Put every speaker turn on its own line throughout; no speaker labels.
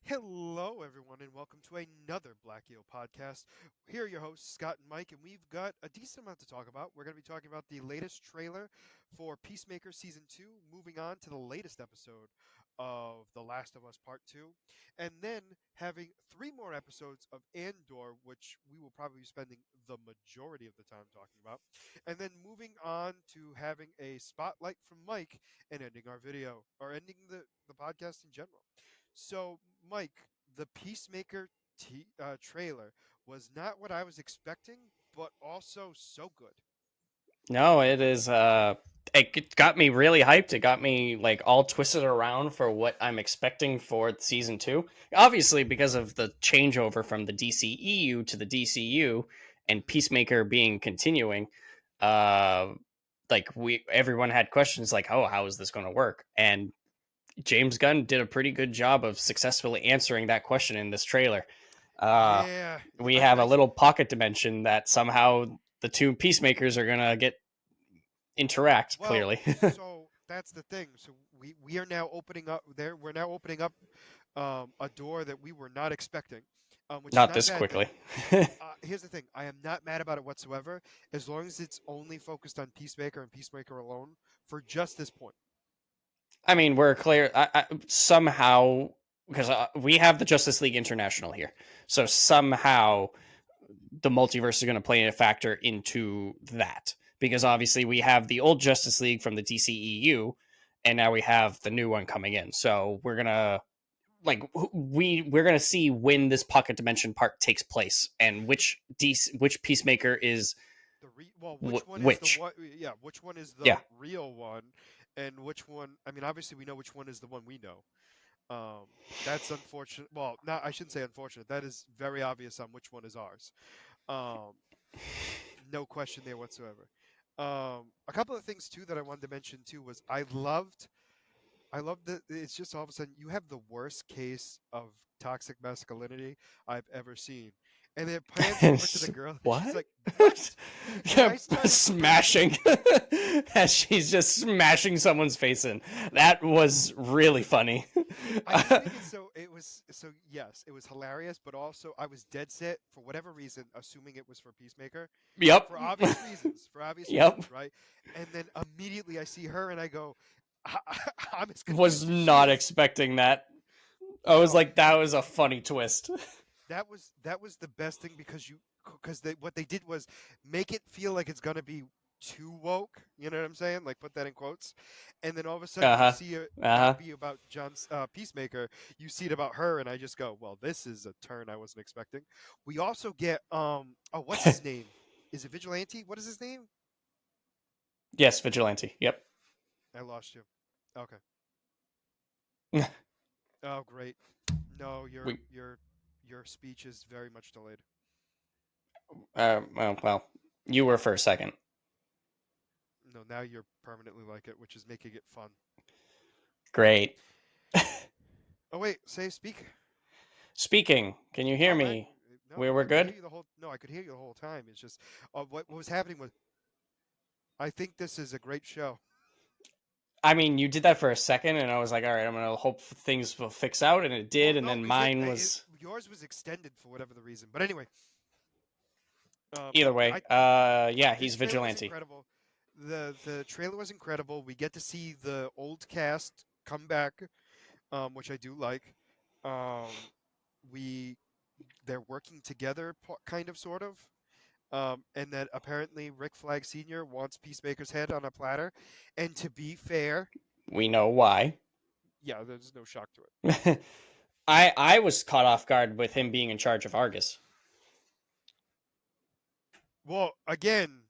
Hello, everyone, and welcome to another Black Eel podcast. Here are your hosts, Scott and Mike, and we've got a decent amount to talk about. We're going to be talking about the latest trailer for Peacemaker Season 2, moving on to the latest episode of The Last of Us Part 2, and then having three more episodes of Andor, which we will probably be spending the majority of the time talking about, and then moving on to having a spotlight from Mike and ending our video, or ending the podcast in general. So, Mike, the Peacemaker trailer was not what I was expecting, but also so good.
No, it is. It got me really hyped. It got me like all twisted around for what I'm expecting for season two. Obviously, because of the changeover from the DCEU to the DCU and
Hmm.
Peacemaker being continuing. Uh, like everyone had questions like, "Oh, how is this going to work?" And James Gunn did a pretty good job of successfully answering that question in this trailer. Uh,
Yeah,
we have a little pocket dimension that somehow the two peacemakers are gonna get interact
well,
clearly.
so that's the thing. So we are now opening up there. We're now opening up a door that we were not expecting, which is
Not
not a
this
bad thing.
quickly.
Here's the thing: I am not mad about it whatsoever, as long as it's only focused on Peacemaker and Peacemaker alone for just this point.
I mean, we're clear somehow because we have the Justice League International here, so somehow the multiverse is going to play a factor into that because obviously we have the old Justice League from the DCEU, and now we have the new one coming in. So we're gonna we're gonna see when this pocket dimension part takes place and which Peacemaker is
Which one is the
which.
one? Yeah, which one is the
Yeah.
real one, and which one? I mean, obviously we know which one is the one we know. Um, that's unfortunate. Well, not I shouldn't say unfortunate. That is very obvious on which one is ours. Um, no question there whatsoever. A couple of things too that I wanted to mention too was I love that it's just all of a sudden you have the worst case of toxic masculinity I've ever seen. And it pans over to the girl and she's
What?
like, "What?" And I started cracking.
Smashing as she's just smashing someone's face in. That was really funny.
I just think it was yes, it was hilarious, but also I was dead set for whatever reason, assuming it was for Peacemaker,
Yep.
for obvious reasons,
Yep.
right? And then immediately I see her and I go, I'm as
Was
confused as she
not
is.
expecting that. I was
No,
like, that was a funny twist.
that was the best thing because what they did was make it feel like it's gonna be too woke. You know what I'm saying? Like put that in quotes. And then all of a sudden
Uh
you
huh.
see it
Uh
not
huh.
be about John's Peacemaker. You see it about her, and I just go, well, this is a turn I wasn't expecting. We also get oh, what's his name? Is it Vigilante? What is his name?
Yes, vigilante. Yep.
I lost you. Okay. Oh, great. No,
we.
your speech is very much delayed.
Well, you were for a second.
No, now you're permanently like it, which is making it fun.
Great.
Oh wait, speak.
Speaking, can you hear
All right.
me?
No,
We
no,
were
I could hear
good.
you the whole. No, I could hear you the whole time. It's just what was happening was. I think this is a great show.
I mean, you did that for a second, and I was like, all right, I'm gonna hope things will fix out, and it
Well,
did. And
no,
then
because
mine was
yours was extended for whatever the reason. But anyway,
either
no,
way. Yeah,
this
he's
trailer was
vigilante.
incredible. The trailer was incredible. We get to see the old cast come back, which I do like. Um, we they're working together, kind of, sort of. And that apparently Rick Flag Sr. wants Peacemaker's head on a platter. And to be fair,
We know why.
yeah, there's no shock to it.
I was caught off guard with him being in charge of Argus.
Well, again,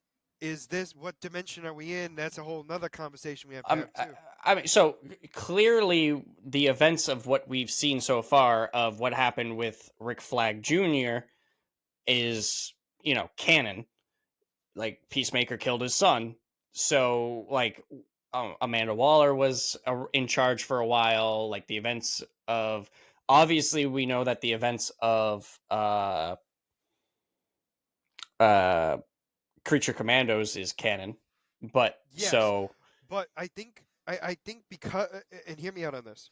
is this what dimension are we in? That's a whole nother conversation we have to
Um,
have
I,
too.
I mean, so clearly the events of what we've seen so far of what happened with Rick Flag Jr. is canon. Like Peacemaker killed his son, so like Amanda Waller was in charge for a while. Like the events of obviously we know that the events of uh Creature Commandos is canon, but
Yes,
so
but I think because and hear me out on this.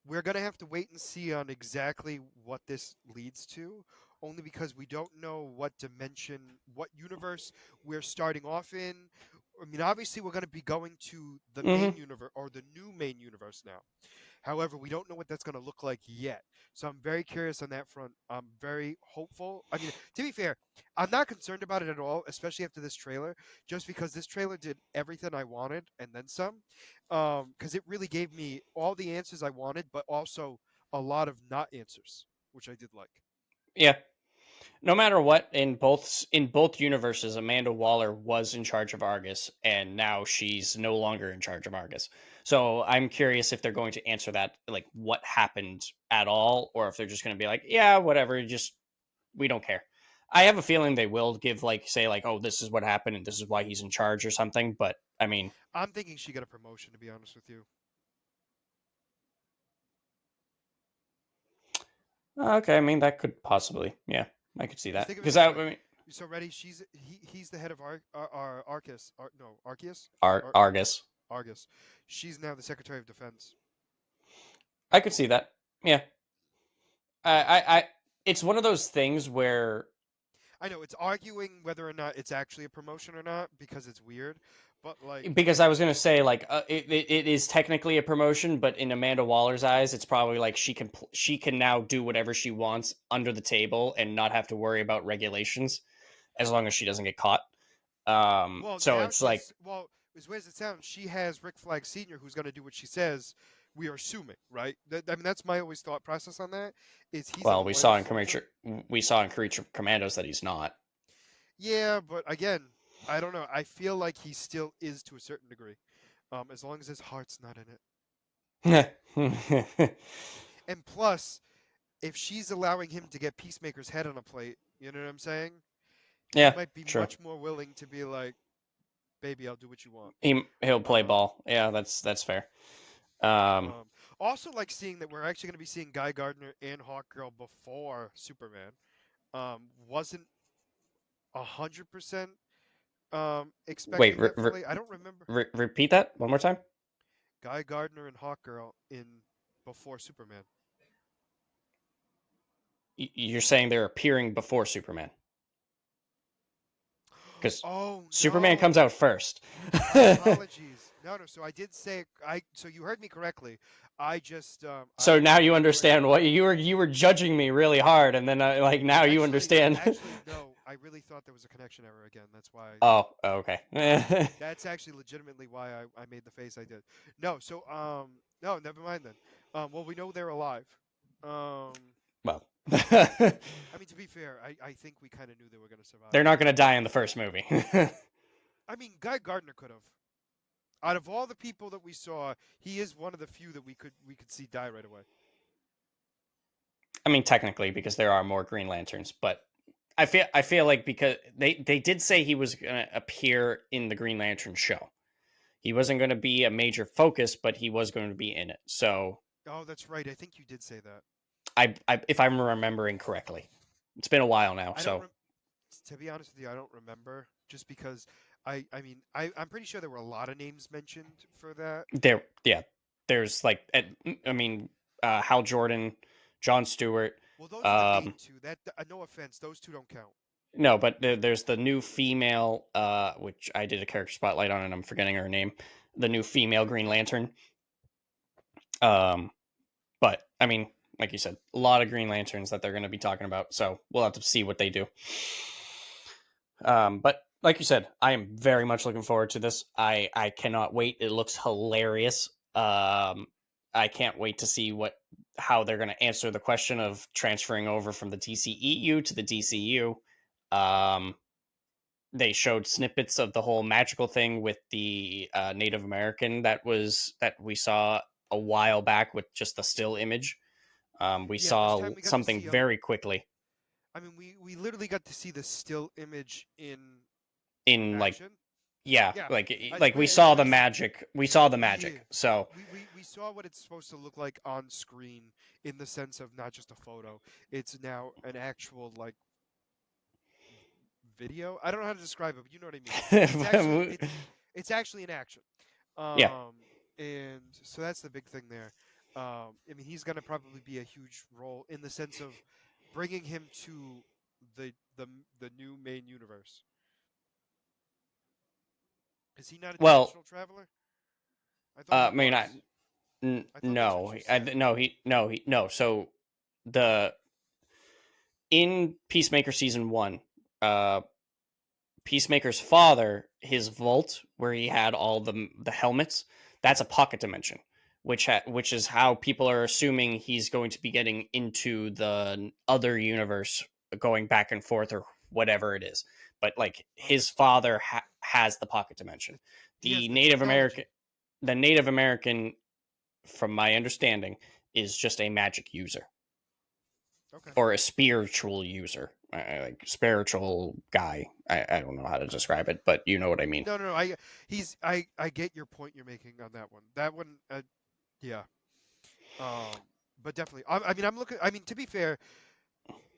we're gonna have to wait and see on exactly what this leads to, only because we don't know what dimension, what universe we're starting off in. I mean, obviously, we're gonna be going to the
Hmm.
main universe or the new main universe now. However, we don't know what that's going to look like yet. So I'm very curious on that front. I'm very hopeful. I mean, to be fair, I'm not concerned about it at all, especially after this trailer, just because this trailer did everything I wanted and then some. Because it really gave me all the answers I wanted, but also a lot of not answers, which I did like.
Yeah. No matter what, in both universes, Amanda Waller was in charge of Argus, and now she's no longer in charge of Argus. So I'm curious if they're going to answer that, like what happened at all, or if they're just going to be like, yeah, whatever, just we don't care. I have a feeling they will give like say like, oh, this is what happened and this is why he's in charge or something. But I mean,
I'm thinking she got a promotion, to be honest with you.
okay, I mean that could possibly, yeah, I could see
Because
that
think of it
because
this
I
way.
mean,
So ready? He's the head of Arcus. No, Arceus.
Argus,
Argus. She's now the Secretary of Defense.
I could see that. Yeah, I it's one of those things where
I know it's arguing whether or not it's actually a promotion or not because it's weird, but like,
because I was gonna say like it is technically a promotion, but in Amanda Waller's eyes, it's probably like she can now do whatever she wants under the table and not have to worry about regulations as long as she doesn't get caught.
well,
So
now
it's like,
as weird as it sounds, she has Rick Flag Senior who's going to do what she says. We are assuming, right? I mean, that's my always thought process on that. Is he's a
well, we
loyal
saw in
soldier?
Creature Commandos that he's not.
Yeah, but again, I don't know. I feel like he still is to a certain degree, as long as his heart's not in it. And plus, if she's allowing him to get Peacemaker's head on a plate, you know what I'm saying? He
Yeah,
might be
true.
much more willing to be like, "Baby, I'll do what you want."
He'll play
Um,
ball. Yeah, that's fair. Um,
um, Also, like seeing that we're actually going to be seeing Guy Gardner and Hawkgirl before Superman. Wasn't 100%
wait,
expecting that fully. I don't remember
repeat that one more time.
Guy Gardner and Hawkgirl in before Superman.
You're saying they're appearing before Superman because
Oh
Superman comes
no!
out first.
My apologies. No, no. So I did say I. So you heard me correctly. I just
So
I
now you
incorrectly.
understand what you were judging me really hard, and then like now you understand.
Actually, no. I really thought there was a connection error again. That's why.
Oh, okay.
That's actually legitimately why I made the face I did. No. So no. Never mind then. Well, we know they're alive. Um.
Well,
I mean, to be fair, I think we kind of knew they were going to survive.
they're not going to die in the first movie.
I mean, Guy Gardner could have. Out of all the people that we saw, he is one of the few that we could see die right away.
I mean, technically, because there are more Green Lanterns, but I feel like because they did say he was going to appear in the Green Lantern show. He wasn't going to be a major focus, but he was going to be in it. So
Oh, that's right. I think you did say that.
if I'm remembering correctly, it's been a while now.
I don't.
So
To be honest with you, I don't remember. Just because I mean, I'm pretty sure there were a lot of names mentioned for that.
yeah, there's like, I mean, Hal Jordan, John Stewart.
Well, those are the main
Um,
two. That no offense, those two don't count.
no, but there's the new female, which I did a character spotlight on, and I'm forgetting her name. The new female Green Lantern. Um, but I mean, like you said, a lot of Green Lanterns that they're going to be talking about. So we'll have to see what they do. But like you said, I am very much looking forward to this. I cannot wait. It looks hilarious. I can't wait to see how they're going to answer the question of transferring over from the TCEU to the DCU. Um, they showed snippets of the whole magical thing with the Native American that we saw a while back with just the still image. We
Yeah, this
saw
time we got to
something
see
very quickly
I mean, we literally got to see the still image in
in like,
action.
yeah,
Yeah,
like we saw the
we
magic. We saw the
yeah
magic. So
we saw what it's supposed to look like on screen in the sense of not just a photo. It's now an actual like video. I don't know how to describe it, but you know what I mean. It's actually in action.
yeah,
Um, and so that's the big thing there. I mean, he's going to probably be a huge role in the sense of bringing him to the the the new main universe. Is he not a
Well,
dimensional traveler? I thought he
I mean,
was. I thought that's what
no,
you said.
no. So the in Peacemaker season one, uh, Peacemaker's father, his vault where he had all the helmets, that's a pocket dimension, which is how people are assuming he's going to be getting into the other universe, going back and forth or whatever it is. But like
Okay.
his father has the pocket dimension.
He has
The
the
Native American,
technology.
the Native American, from my understanding, is just a magic user
Okay.
or a spiritual user, like spiritual guy. I don't know how to describe it, but you know what I mean.
No, no, no. I get your point you're making on that one. That one, yeah. Um, but definitely. I mean, I'm looking. I mean, to be fair,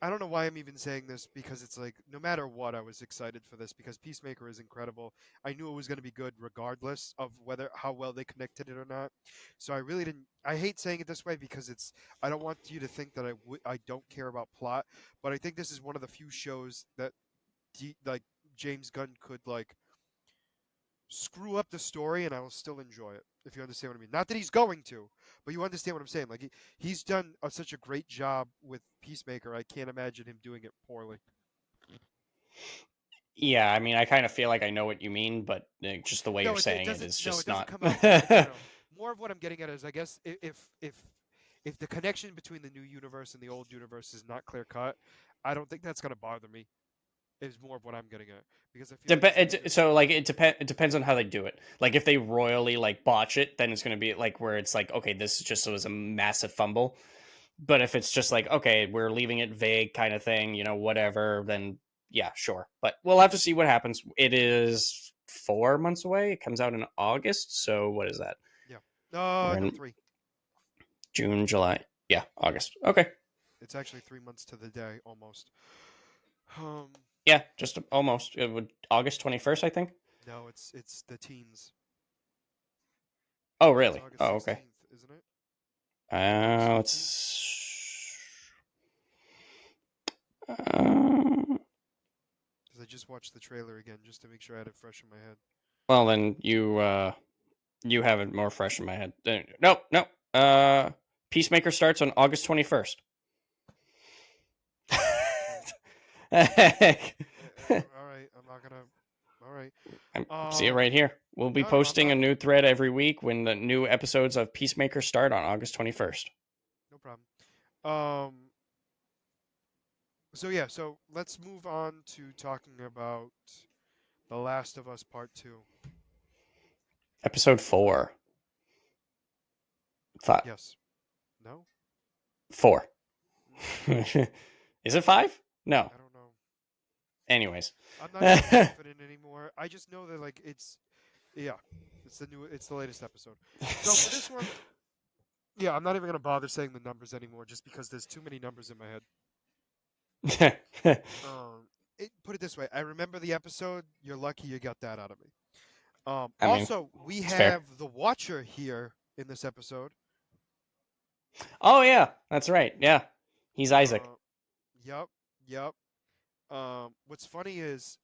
I don't know why I'm even saying this because it's like no matter what, I was excited for this because Peacemaker is incredible. I knew it was going to be good regardless of whether how well they connected it or not. So I really didn't. I hate saying it this way because it's. I don't want you to think that I don't care about plot, but I think this is one of the few shows that like James Gunn could like screw up the story and I will still enjoy it. If you understand what I mean. Not that he's going to, but you understand what I'm saying. Like he's done such a great job with Peacemaker. I can't imagine him doing it poorly.
Yeah, I mean, I kind of feel like I know what you mean, but just the way you're
No, it
saying it
doesn't.
is
No, it
just
doesn't
not.
come out that way. No, no, no. More of what I'm getting at is, I guess, if the connection between the new universe and the old universe is not clear cut, I don't think that's gonna bother me. Is more of what I'm getting at because I feel like it's gonna.
So like it depends on how they do it. Like if they royally like botch it, then it's going to be like where it's like, okay, this just was a massive fumble. But if it's just like, okay, we're leaving it vague kind of thing, whatever, then yeah, sure. But we'll have to see what happens. It is 4 months away. It comes out in August. So what is that?
Yeah.
We're
No,
in
3.
June, July. Yeah, August. Okay.
It's actually 3 months to the day almost. Um,
Yeah, just almost. It would August 21st, I think.
no, it's the teens.
Oh,
It's
really?
August
Oh, okay.
16th, isn't it? August 15th.
Uh,
Because I just watched the trailer again just to make sure I had it fresh in my head.
well, then you have it more fresh in my head. No, no. Uh, Peacemaker starts on August 21st.
Okay. All right. I'm not gonna. All right.
See it right here. We'll be
No, no, I'm
posting a
not.
new thread every week when the new episodes of Peacemaker start on August 21st.
No problem. Um. So yeah. So let's move on to talking about The Last of Us Part Two.
Episode 4. Five.
Yes. No.
4.
Mm,
Is it 5? No.
I don't know.
Anyways.
I'm not even confident anymore. I just know that like it's yeah. It's the new. It's the latest episode. So for this one, yeah, I'm not even gonna bother saying the numbers anymore, just because there's too many numbers in my head. Um, put it this way: I remember the episode. You're lucky you got that out of me.
I mean,
Also, we
it's fair.
have the Watcher here in this episode.
Oh, yeah. That's right. Yeah. He's Isaac.
Uh, yep, yep. What's funny is,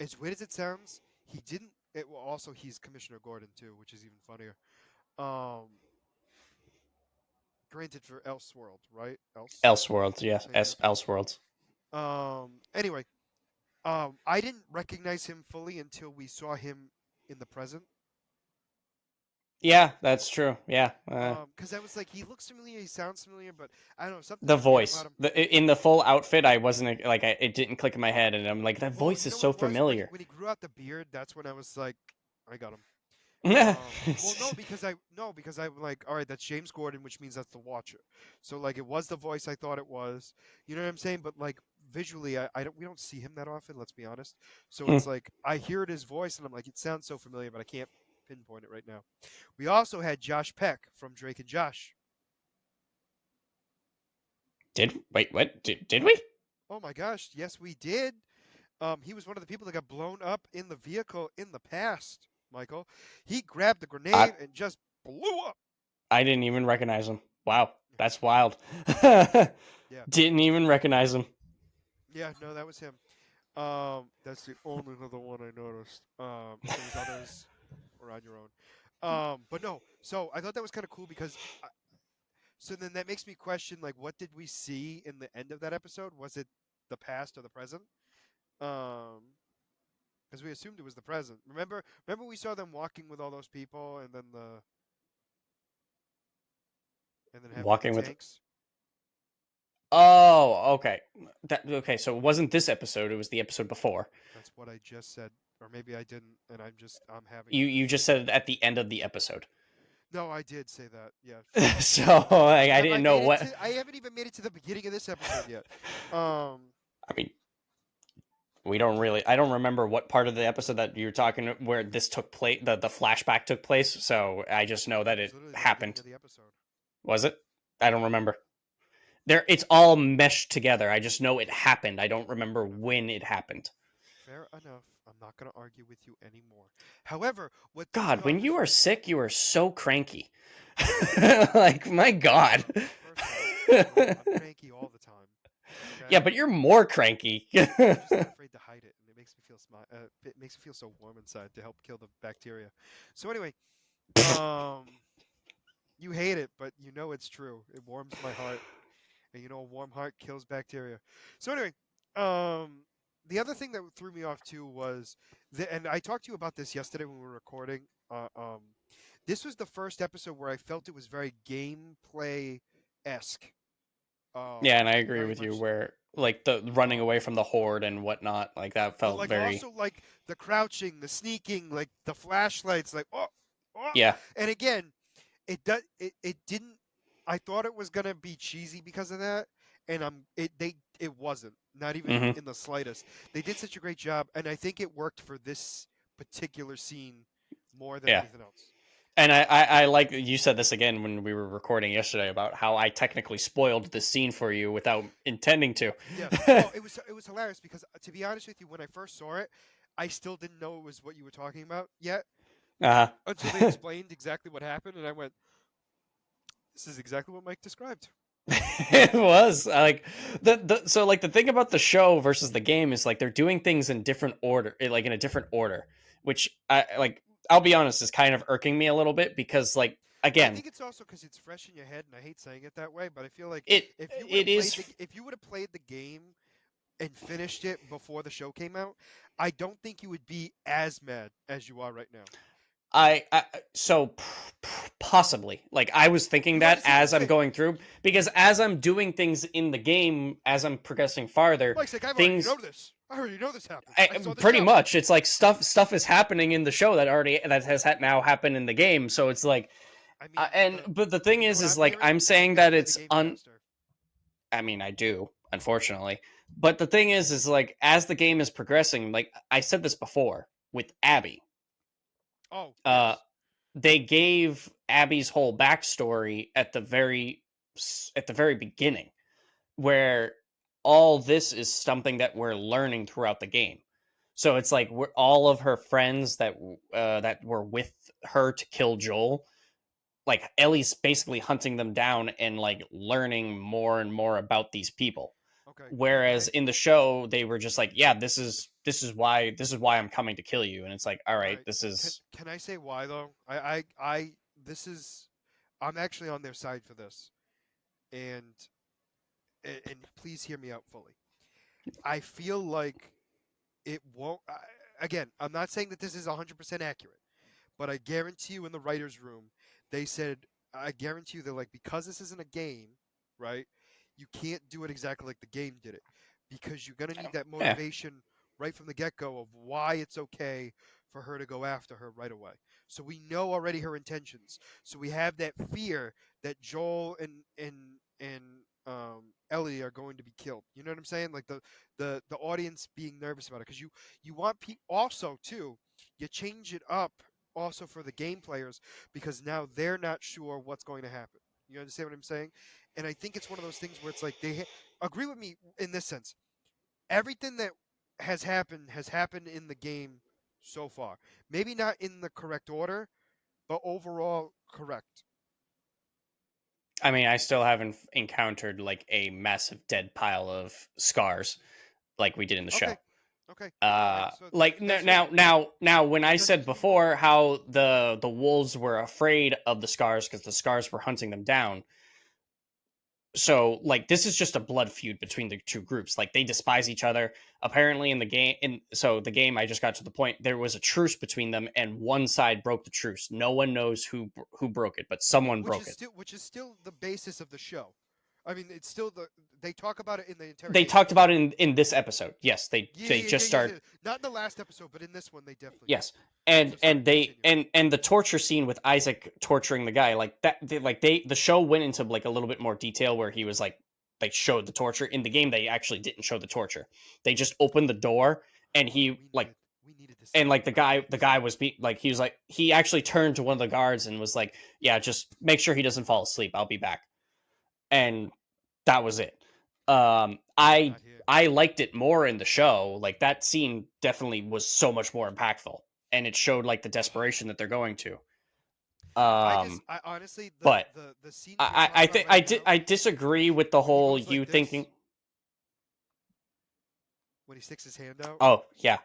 as weird as it sounds, he didn't. Well, also he's Commissioner Gordon too, which is even funnier. Um, granted for Elseworld, right?
Elseworlds. Yes.
Thank you.
Elseworlds.
Anyway, I didn't recognize him fully until we saw him in the present.
Yeah, that's true. Yeah.
Because I was like, he looks familiar, he sounds familiar, but I don't know,
The
something's weird about
voice.
him.
In the full outfit, I wasn't like, it didn't click in my head, and I'm like, that
Well,
voice
you
is
know what
so
it was when
familiar.
when he grew out the beard. That's when I was like, I got him.
Yeah.
Well, no, because I'm like, all right, that's James Gordon, which means that's the Watcher. So like, it was the voice I thought it was. You know what I'm saying? But like visually, I don't we don't see him that often. Let's be honest. So it's like I heard his voice, and I'm like, it sounds so familiar, but I can't pinpoint it right now. We also had Josh Peck from Drake and Josh.
Wait, what? Did we?
Oh my gosh, yes, we did. He was one of the people that got blown up in the vehicle in the past. Michael, he grabbed the
I
grenade and just blew up.
I didn't even recognize him. Wow, that's wild.
Yeah,
Didn't even recognize him.
yeah, no, that was him. That's the only other one I noticed. If there was others, or on your own. But no. So I thought that was kind of cool because so then that makes me question like what did we see in the end of that episode? Was it the past or the present? Um, because we assumed it was the present. Remember we saw them walking with all those people and then having the
Walking with.
tanks.
Oh, okay. Okay. So it wasn't this episode. It was the episode before.
That's what I just said, or maybe I didn't, and I'm having
You just said it at the end of the episode.
No, I did say that. Yeah, fuck.
So like, I
Have I
didn't know
made it
what.
to? I haven't even made it to the beginning of this episode yet. Um,
I mean, we don't really. I don't remember what part of the episode that you're talking where this took place. The flashback took place. So I just know that
it was
it
literally the beginning
happened.
of the episode.
Was it? I don't remember. There, it's all meshed together. I just know it happened. I don't remember
Fair enough.
when it happened.
Fair enough. I'm not gonna argue with you anymore. However, what threw me
God, when
off
you
is
are sick, you are so cranky. Like my God.
first off, I'm cranky all the time.
Yeah,
Okay,
but you're more cranky.
I'm just not afraid to hide it, and it makes me feel it makes me feel so warm inside to help kill the bacteria. So anyway, um, you hate it, but you know it's true. It warms my heart. And a warm heart kills bacteria. So anyway, um, the other thing that threw me off too was and I talked to you about this yesterday when we were recording. This was the first episode where I felt it was very gameplay esque.
Yeah, and I agree
Very
with you
much so.
where like the running away
Um,
from the horde and whatnot, like that
but
felt
like
very.
also like the crouching, the sneaking, like the flashlights, like oh,
Yeah.
and again, it didn't I thought it was gonna be cheesy because of that, and it wasn't, not even
Hmm.
in the slightest. They did such a great job, and I think it worked for this particular scene more than
Yeah.
anything else.
And I like you said this again when we were recording yesterday about how I technically spoiled the scene for you without intending to.
Yeah, well, it was hilarious because to be honest with you, when I first saw it, I still didn't know it was what you were talking about yet
Uh-huh.
until they explained exactly what happened, and I went, "This is exactly what Mike described."
It was like so like the thing about the show versus the game is like they're doing things in different order, like in a different order, which I like. I'll be honest, is kind of irking me a little bit because like
I
again,
think it's also because it's fresh in your head, and I hate saying it that way, but I feel like
it
if you would
it
have played
is.
the if you would have played the game and finished it before the show came out, I don't think you would be as mad as you are right now.
I so possibly like I was thinking
You
that
understand what I'm
as I'm
saying?
going through because as I'm doing things in the game as I'm progressing farther,
Mike's like, I've already know
things
this. I already know this happened. I saw the
pretty
show.
much it's like stuff is happening in the show that has now happened in the game. So it's like
I mean,
and but the thing
you know what
is
I'm
like
hearing?
I'm
You
saying
got to
that
play the
it's
game
un.
faster.
I mean, I do unfortunately, but the thing is like as the game is progressing, like I said this before with Abby,
Oh
uh,
yes.
they gave Abby's whole backstory at the very beginning, where all this is something that we're learning throughout the game. So it's like we're all of her friends that were with her to kill Joel, like Ellie's basically hunting them down and like learning more and more about these people.
Okay. Can
Whereas
I?
in the show, they were just like, "Yeah, this is why I'm coming to kill you," and it's like, "All
All
right,
right.
this
Can
is
can I say why though? I this is I'm actually on their side for this, and and please hear me out fully. I feel like it won't. Again, I'm not saying that this is 100% accurate, but I guarantee you in the writers' room, they said, I guarantee you they're like, because this isn't a game, right? You can't do it exactly like the game did it, because you're gonna need that
yeah,
motivation right from the get-go of why it's okay for her to go after her right away. So we know already her intentions. So we have that fear that Joel and Ellie are going to be killed. You know what I'm saying? Like the audience being nervous about it, because you want also too. You change it up also for the game players because now they're not sure what's going to happen. You understand what I'm saying? And I think it's one of those things where it's like agree with me in this sense. Everything that has happened in the game so far. Maybe not in the correct order, but overall correct.
I mean, I still haven't encountered like a massive dead pile of scars like we did in the show.
Okay, okay, all right. So
Like
that's fair
now, when I
because
said before how the wolves were afraid of the scars because the scars were hunting them down, so like this is just a blood feud between the two groups. Like they despise each other. Apparently in the game, in so the game, I just got to the point there was a truce between them, and one side broke the truce. No one knows who broke it, but someone broke it.
which is still the basis of the show. I mean, it's still they talk about it in the
They
interrogation.
talked about it in this episode. Yes,
Yeah,
they
yeah, yeah,
just
yeah,
start.
yeah. Not in the last episode, but in this one they definitely did.
Yes, and
So sorry,
they
continue.
and the torture scene with Isaac torturing the guy like that. The show went into like a little bit more detail where he was like they showed the torture in the game. They actually didn't show the torture. They just opened the door and
Oh,
he like
we needed to see
and
that.
like the
I would
guy
like to
the
see
guy
that.
was like he was like he actually turned to one of the guards and was like, yeah, just make sure he doesn't fall asleep. I'll be back. And that was it. Um, I
Not here.
I liked it more in the show. Like that scene definitely was so much more impactful, and it showed like the desperation that they're going to. Um,
I honestly
but
the scene that you're talking about right now
I disagree with the
when he
whole
goes
you
like
thinking.
this, when he sticks his hand out,
Oh yeah,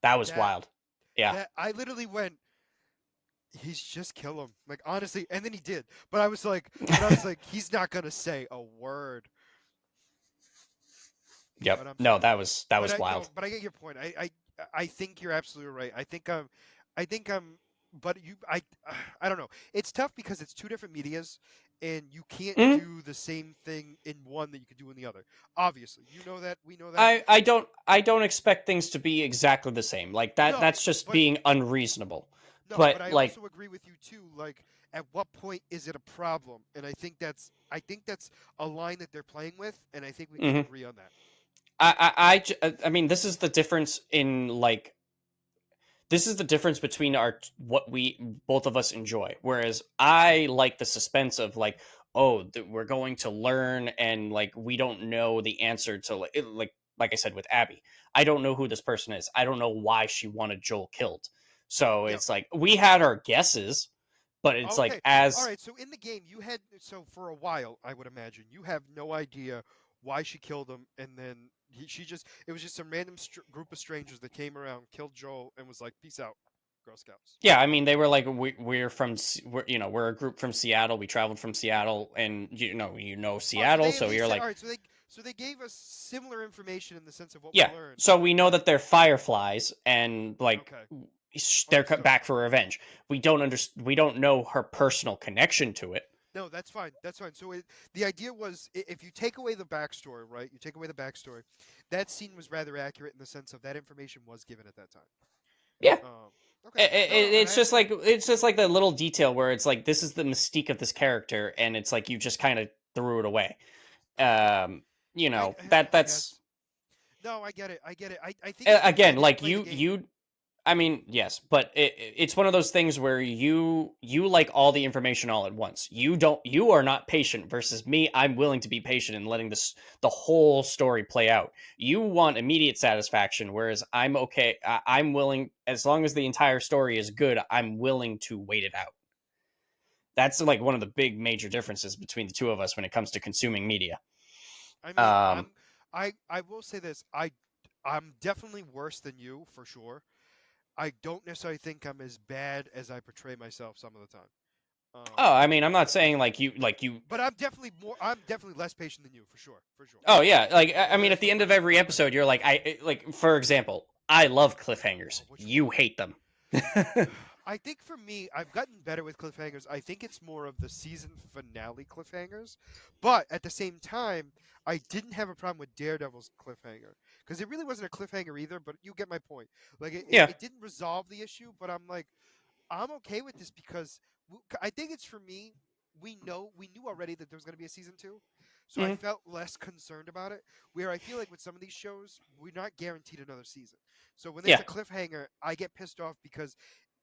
that was
that
wild. Yeah,
I literally went, he's just kill him. Like honestly, and then he did. But I was like, he's not gonna say a word.
yep.
But I'm
No,
sorry.
that was wild.
But I get your point. I think you're absolutely right. I think I'm but you I don't know. It's tough because it's two different medias and you can't
Mhm.
do the same thing in one that you could do in the other. Obviously. You know that, we know that.
I don't expect things to be exactly the same. Like that
No,
that's just
but
being unreasonable.
no,
But
but I
like
also agree with you too. Like, at what point is it a problem? And I think that's a line that they're playing with, and I think we can
mhm.
agree on that.
I mean this is the difference in like this is the difference between our what we both of us enjoy. Whereas I like the suspense of like, oh, we're going to learn, and like we don't know the answer to like I said with Abby. I don't know who this person is. I don't know why she wanted Joel killed. So
Yep.
it's like we had our guesses, but it's like
Okay. All
as
right. So in the game, you had so for a while, I would imagine you have no idea why she killed him, and then she just it was just some random group of strangers that came around, killed Joel, and was like, "Peace out, Girl Scouts."
yeah, I mean they were like we're from we're you know we're a group from Seattle. We traveled from Seattle, and you know
Oh, so
Seattle,
they at
so
least
you're
said, all
like
right. So they gave us similar information in the sense of what we
yeah,
learned,
so we know
but
that they're fireflies and like
okay,
they're
understood.
back for revenge. We don't know her personal connection to it.
No, that's fine. That's fine. So the idea was, if you take away the backstory, right? You take away the backstory. That scene was rather accurate in the sense of that information was given at that time.
Yeah,
Okay. No, no, and I understand.
it's just like the little detail where it's like this is the mystique of this character, and it's like you just kind of threw it away. You
I,
know
I
that's
guess. No, I get it. I get it. I think it's because I
again
didn't
like
play the game.
you I mean, yes, but it's one of those things where you like all the information all at once. You are not patient versus me. I'm willing to be patient and letting the whole story play out. You want immediate satisfaction, whereas I'm okay. I'm willing as long as the entire story is good. I'm willing to wait it out. That's like one of the big major differences between the two of us when it comes to consuming media.
I mean,
Um,
I will say this. I'm definitely worse than you for sure. I don't necessarily think I'm as bad as I portray myself some of the time.
oh, I mean, I'm not saying like you
But I'm definitely more. I'm definitely less patient than you for sure. For sure.
Oh yeah, like I mean, at
That's
the
no
end of
question
every
about that.
episode, you're like, like for example, I love cliffhangers.
Oh, which
You
one?
hate them.
I think for me, I've gotten better with cliffhangers. I think it's more of the season finale cliffhangers, but at the same time, I didn't have a problem with Daredevil's cliffhanger because it really wasn't a cliffhanger either. But you get my point. Like
Yeah.
it didn't resolve the issue, but I'm like, I'm okay with this because I think it's for me. We knew already that there was going to be a season two, so I
Hmm.
felt less concerned about it. Where I feel like with some of these shows, we're not guaranteed another season. So when it's
Yeah.
a cliffhanger, I get pissed off because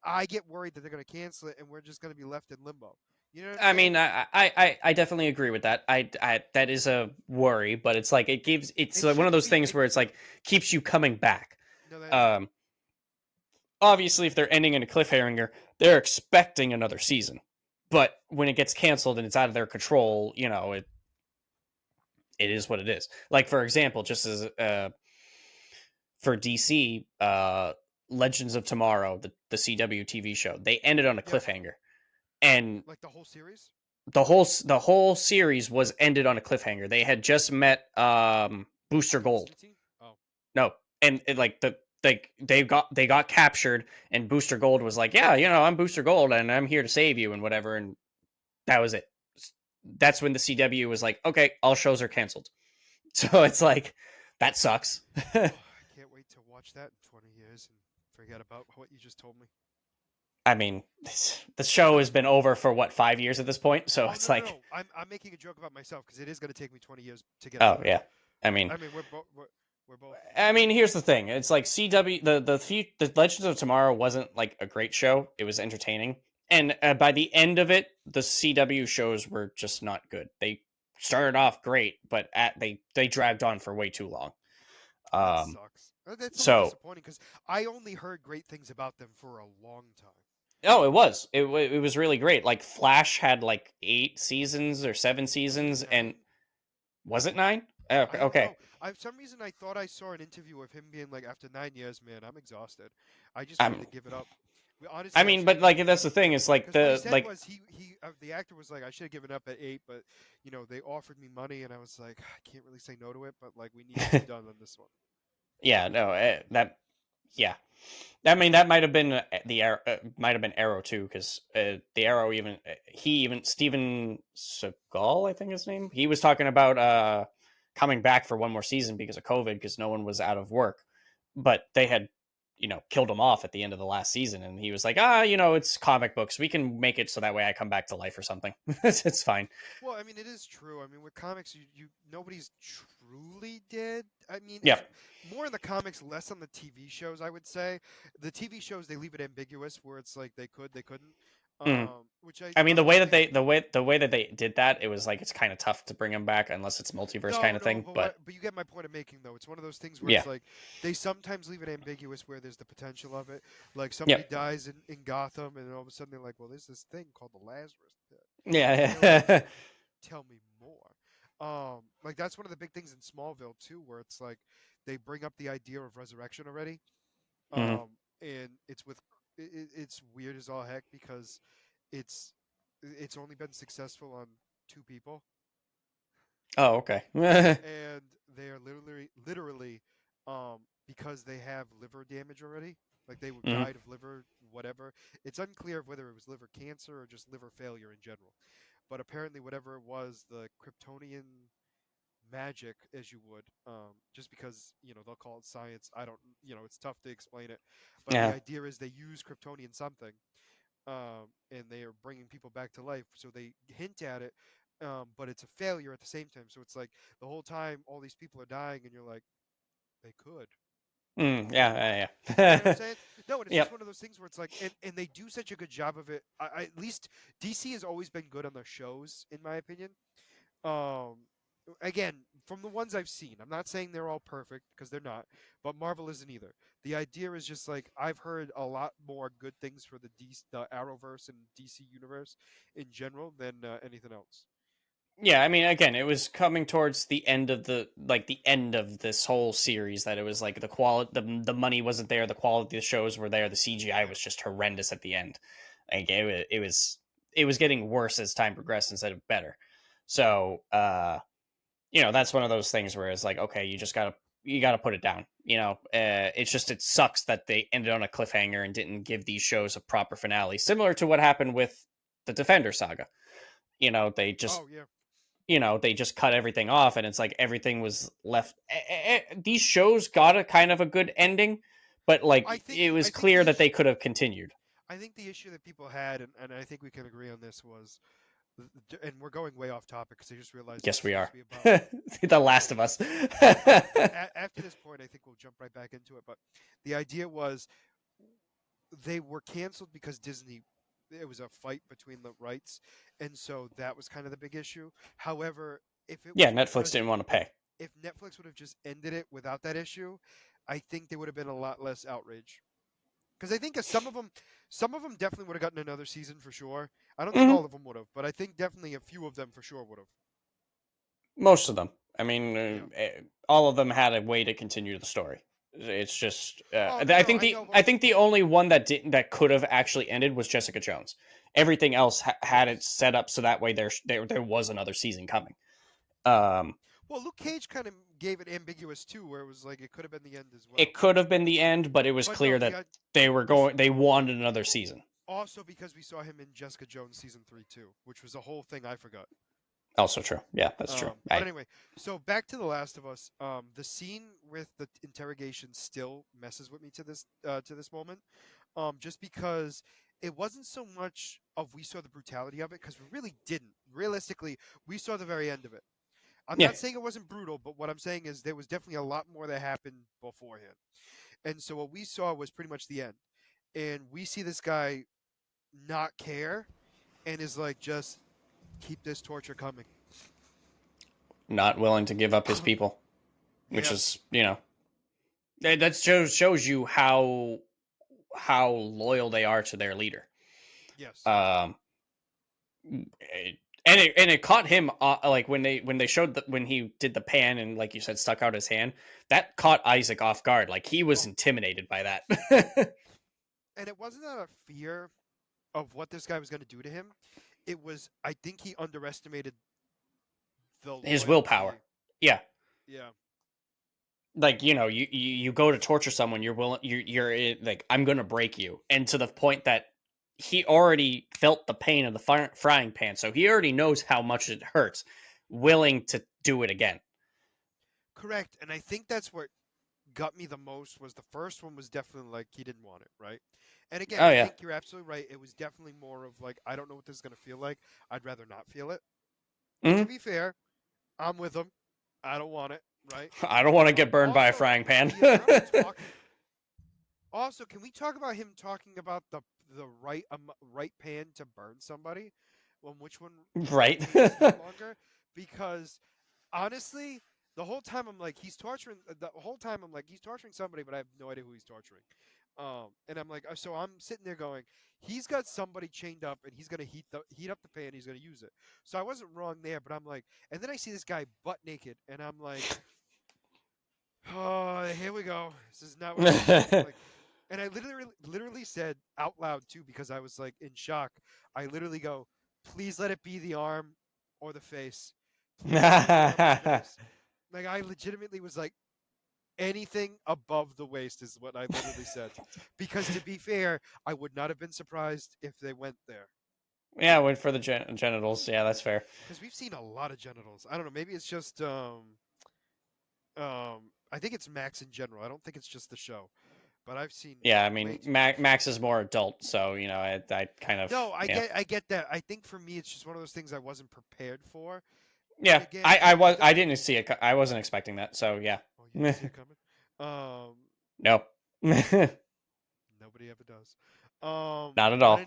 I get worried that they're going to cancel it and we're just going to be left in limbo. You know what I'm
I
saying?
mean, I definitely agree with that. That is a worry, but it's like it's
It
like one of
shouldn't
those
be.
things where it's like keeps you coming back.
No, that is true.
Um, Obviously, if they're ending in a cliffhanger, they're expecting another season. But when it gets canceled and it's out of their control, it is what it is. Like for example, just as for DC, Legends of Tomorrow, the CW TV show, they ended on a
Yeah,
cliffhanger, and
like the whole series.
the whole series was ended on a cliffhanger. They had just met Booster Gold.
Constantine. Oh,
No, and like they got captured, and Booster Gold was like, yeah, I'm Booster Gold, and I'm here to save you, and whatever, and that was it. That's when the CW was like, okay, all shows are canceled. So it's like that sucks.
I can't wait to watch that in 20 years and forget about what you just told me.
I mean, the show has been over for what 5 years at this point, so
Oh
it's
no no
like,
no! I'm making a joke about myself because it is going to take me 20 years to get
oh
through it.
yeah. I mean,
I mean, we're both.
I mean, here's the thing. It's like CW, the Legends of Tomorrow wasn't like a great show. It was entertaining, and by the end of it, the CW shows were just not good. They started off great, but they dragged on for way too long.
That
Um,
sucks. That's a little
so
disappointing because I only heard great things about them for a long time.
oh, it was really great. Like Flash had like 8 seasons or seven
Wasn't it
seasons, and
9?
was it 9? Okay,
I don't
okay.
know. I for some reason I thought I saw an interview of him being like, after 9 years, man, I'm exhausted. I just wanted
I'm
to give it up.
I
Honestly, I
mean,
should
but
have
like
given it
that's
up
the thing. It's like
because what he said
like
was the actor was like, I should have given up at 8, but they offered me money and I was like, I can't really say no to it, but like we need to be done on this one.
yeah, no, that yeah. I mean, that might have been might have been Arrow too, because the Arrow even he even Steven Seagal, I think his name. He was talking about coming back for one more season because of COVID, because no one was out of work, but they had killed him off at the end of the last season, and he was like, it's comic books. We can make it so that way I come back to life or something. It's fine.
Well, I mean, it is true. I mean, with comics, you nobody's truly dead. I mean,
Yeah.
it's more in the comics, less on the TV shows. I would say the TV shows they leave it ambiguous, where it's like they could, they couldn't.
Mhm.
Which I
I mean, the way that
honestly,
the way that they did that, it was like it's kind of tough to bring him back unless it's multiverse kind
no,
of
no,
thing.
but
But
you get my point of making though. It's one of those things where
yeah,
it's like they sometimes leave it ambiguous where there's the potential of it. Like somebody
yep,
dies in Gotham, and then all of a sudden they're like, well, there's this thing called the Lazarus Pit, and
yeah,
you're like,
yeah.
tell me more. Like that's one of the big things in Smallville too, where it's like they bring up the idea of resurrection already.
Mhm.
And it's weird as all heck because it's it's only been successful on 2 people,
Oh, okay.
and they are literally because they have liver damage already. Like they
Mhm.
died of liver whatever. It's unclear of whether it was liver cancer or just liver failure in general. But apparently, whatever it was, the Kryptonian magic, as you would, just because they'll call it science. I don't, it's tough to explain it, but the
Yeah.
idea is they use Kryptonian something, and they are bringing people back to life. So they hint at it, but it's a failure at the same time. So it's like the whole time all these people are dying, and you're like, they could.
Mm, yeah.
You know what I'm
Yeah.
saying? No, and it's just
Yep.
one of those things where it's like, and they do such a good job of it. At least DC has always been good on their shows, in my opinion. Um, Again, from the ones I've seen, I'm not saying they're all perfect because they're not, but Marvel isn't either. The idea is just like I've heard a lot more good things for the Arrowverse and DC universe in general than anything else.
Yeah, I mean, again, it was coming towards the end of the end of this whole series that it was like the money wasn't there, the quality of the shows were there, the CGI
Yeah.
was just horrendous at the end. Like it was getting worse as time progressed instead of better. So, that's one of those things where it's like, okay, you gotta put it down. It's just it sucks that they ended on a cliffhanger and didn't give these shows a proper finale, similar to what happened with the Defender saga. They just
Oh yeah.
they just cut everything off, and it's like everything was left. These shows got a kind of a good ending, but
I
like
think
it was
I think
clear
the
that they
issue
could have continued.
I think the issue that people had, and I think we can agree on this was, and we're going way off topic because I just realized this
Yes,
was
we
supposed
are.
to be about
The Last
Marvel.
of Us.
But after this point, I think we'll jump right back into it. But the idea was they were canceled because Disney. It was a fight between the rights, and so that was kind of the big issue. However, if it
Yeah,
was
Netflix
because
didn't want to pay.
if Netflix would have just ended it without that issue, I think there would have been a lot less outrage. Because I think some of them definitely would have gotten another season for sure. I don't think
Hmm.
all of them would have, but I think definitely a few of them for sure would have.
Most of them. I mean,
Yeah.
all of them had a way to continue the story. It's just,
Oh no, no, I know, but
I think the only one that didn't that could have actually ended was Jessica Jones. Everything else had it
yes.
set up so that way there was another season coming. Um,
Well, Luke Cage kind of gave it ambiguous too, where it was like it could have been the end as well.
it could have been the end, but it was
But
clear
no,
that
yeah,
they wanted another season.
also because we saw him in Jessica Jones season 3 too, which was a whole thing I forgot.
Also true. Yeah, that's true.
But anyway, so back to The Last of Us. The scene with the interrogation still messes with me to this moment. Just because it wasn't so much of we saw the brutality of it, because we really didn't. Realistically, we saw the very end of it. I'm
Yeah,
not saying it wasn't brutal, but what I'm saying is there was definitely a lot more that happened beforehand. And so what we saw was pretty much the end. And we see this guy not care and is like, just keep this torture coming.
not willing to give up his people, which
Yeah.
is that shows you how loyal they are to their leader.
Yes.
Um, and it caught him like when they showed when he did the pan and like you said stuck out his hand, that caught Isaac off guard. Like he was
Oh,
intimidated by that.
and it wasn't out of fear of what this guy was going to do to him. It was, I think he underestimated the
His willpower.
loyalty.
Yeah.
Yeah.
Like you go to torture someone, you're willing, like I'm gonna break you, and to the point that he already felt the pain of the frying pan, so he already knows how much it hurts, willing to do it again.
Correct. And I think that's what got me the most was the first one was definitely like he didn't want it, right? And again,
Oh
I
yeah.
think you're absolutely right. It was definitely more of like, I don't know what this is going to feel like. I'd rather not feel it. And to
Hmm.
be fair, I'm with him. I don't want it, right?
I don't want to get burned by a
Also,
frying pan.
the amount of talking. Also, can we talk about him talking about the right pan to burn somebody, when which one
Right.
pan is no longer? Because honestly, the whole time I'm like he's torturing. The whole time I'm like he's torturing somebody, but I have no idea who he's torturing. And I'm like, so I'm sitting there going, he's got somebody chained up, and he's gonna heat up the pan. He's gonna use it. So I wasn't wrong there, but I'm like, and then I see this guy butt naked, and I'm like, oh, here we go. This is not what I expected. Like, and I literally said out loud too, because I was like in shock. I literally go, please let it be the arm or the face. Please let it be the arm or the face. Like I legitimately was like, anything above the waist is what I literally said. Because to be fair, I would not have been surprised if they went there.
Yeah, went for the genitals. Yeah, that's fair.
Because we've seen a lot of genitals. I don't know. Maybe it's just I think it's Max in general. I don't think it's just the show, but I've seen
Yeah, I
way
mean
too much.
Max is more adult, so I kind of
No,
yeah.
I get that. I think for me, it's just one of those things I wasn't prepared for. And
Yeah,
again,
I didn't see it. I wasn't expecting that. So yeah.
oh, you didn't see it coming. Um,
No. Not
Nobody ever does.
at
But
all.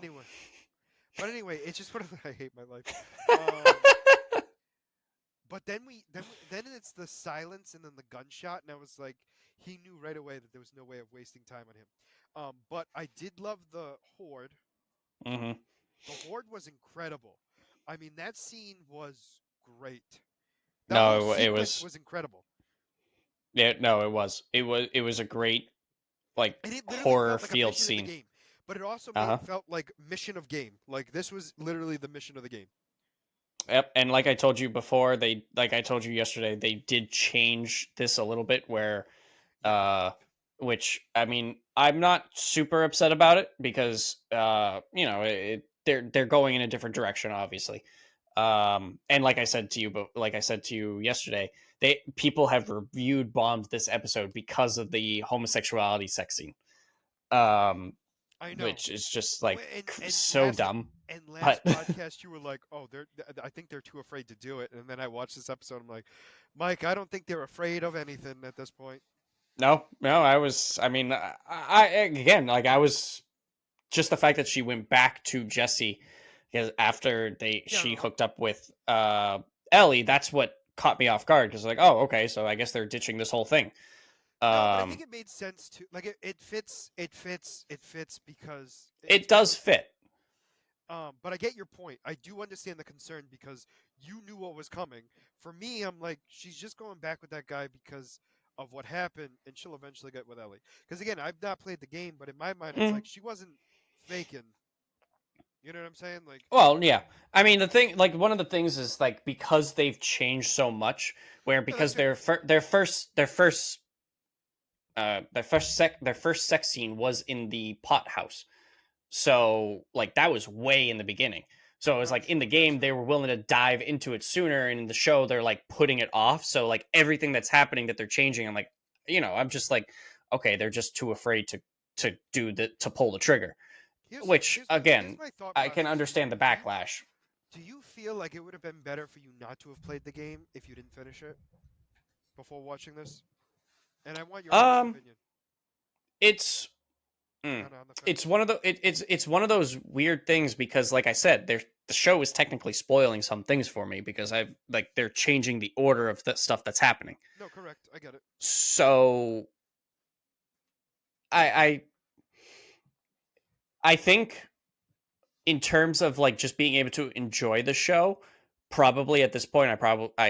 anyway, it's just one of the, I hate my life. Um, but then it's the silence and then the gunshot, and I was like, he knew right away that there was no way of wasting time on him. But I did love the horde.
Hmm.
The horde was incredible. I mean, that scene was great. That whole
No, it
sequence
was.
was incredible.
Yeah, no, it was. It was a great like
And it literally
horror
felt like a
field
mission in the
scene.
game. But it also
Uh huh.
felt like mission of game. Like this was literally the mission of the game.
Yep. And like I told you before, like I told you yesterday, they did change this a little bit where
Yeah.
uh which I mean, I'm not super upset about it because they're going in a different direction obviously. And like I said to you but like I said to you yesterday, they people have reviewed bombed this episode because of the homosexuality sex scene. Um
I know.
which is just like
And
so dumb.
last
But
podcast you were like, "Oh, I think they're too afraid to do it." And then I watched this episode, I'm like, "Mike, I don't think they're afraid of anything at this point."
no, I mean, again, like I was just the fact that she went back to Jesse because after
Yeah,
she
no.
hooked up with Ellie, that's what caught me off guard because like, oh, okay, so I guess they're ditching this whole thing.
No, but I think
Um,
it made sense to like it fits. It fits because it's
it
one of
does
those things.
fit.
But I get your point. I do understand the concern because you knew what was coming. For me, I'm like, she's just going back with that guy because of what happened, and she'll eventually get with Ellie. Because again, I've not played the game, but in my mind, it's
Mhm.
like she wasn't faking. You know what I'm saying? Like,
Well, yeah. I mean, the thing, like, one of the things is like because they've changed so much, where
no, that's
because
fair.
their first sex scene was in the pot house. So like that was way in the beginning. So it was like in the
True. That's
game they
fair.
were willing to dive into it sooner, and in the show they're like putting it off. So like everything that's happening that they're changing, I'm like, I'm just like, okay, they're just too afraid to pull the trigger. Which
Here's
again,
my thought
I can
process for you.
understand the backlash.
Do you feel like it would have been better for you not to have played the game if you didn't finish it before watching this? And I want your honest
Um,
opinion.
it's mm,
Kind of on the
it's
fence.
one of it's one of those weird things because like I said, the show is technically spoiling some things for me because I like they're changing the order of the stuff that's happening.
No, correct. I get it.
So I I think in terms of like just being able to enjoy the show, probably at this point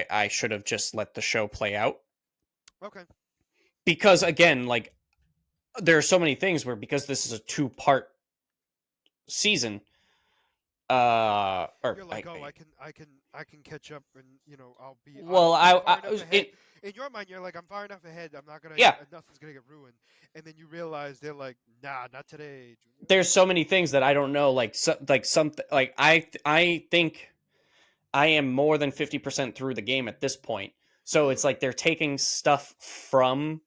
I should have just let the show play out
Okay.
because again, like there are so many things where because this is a two-part season, or
You're like, oh, I can catch up, and
well,
I'm far enough ahead.
it
In your mind, you're like, I'm far enough ahead. I'm not gonna,
yeah,
nothing's gonna get ruined. And then you realize they're like, nah, not today, Junior.
there's so many things that I don't know, like something like I think I am more than 50% through the game at this point. So it's like they're taking stuff from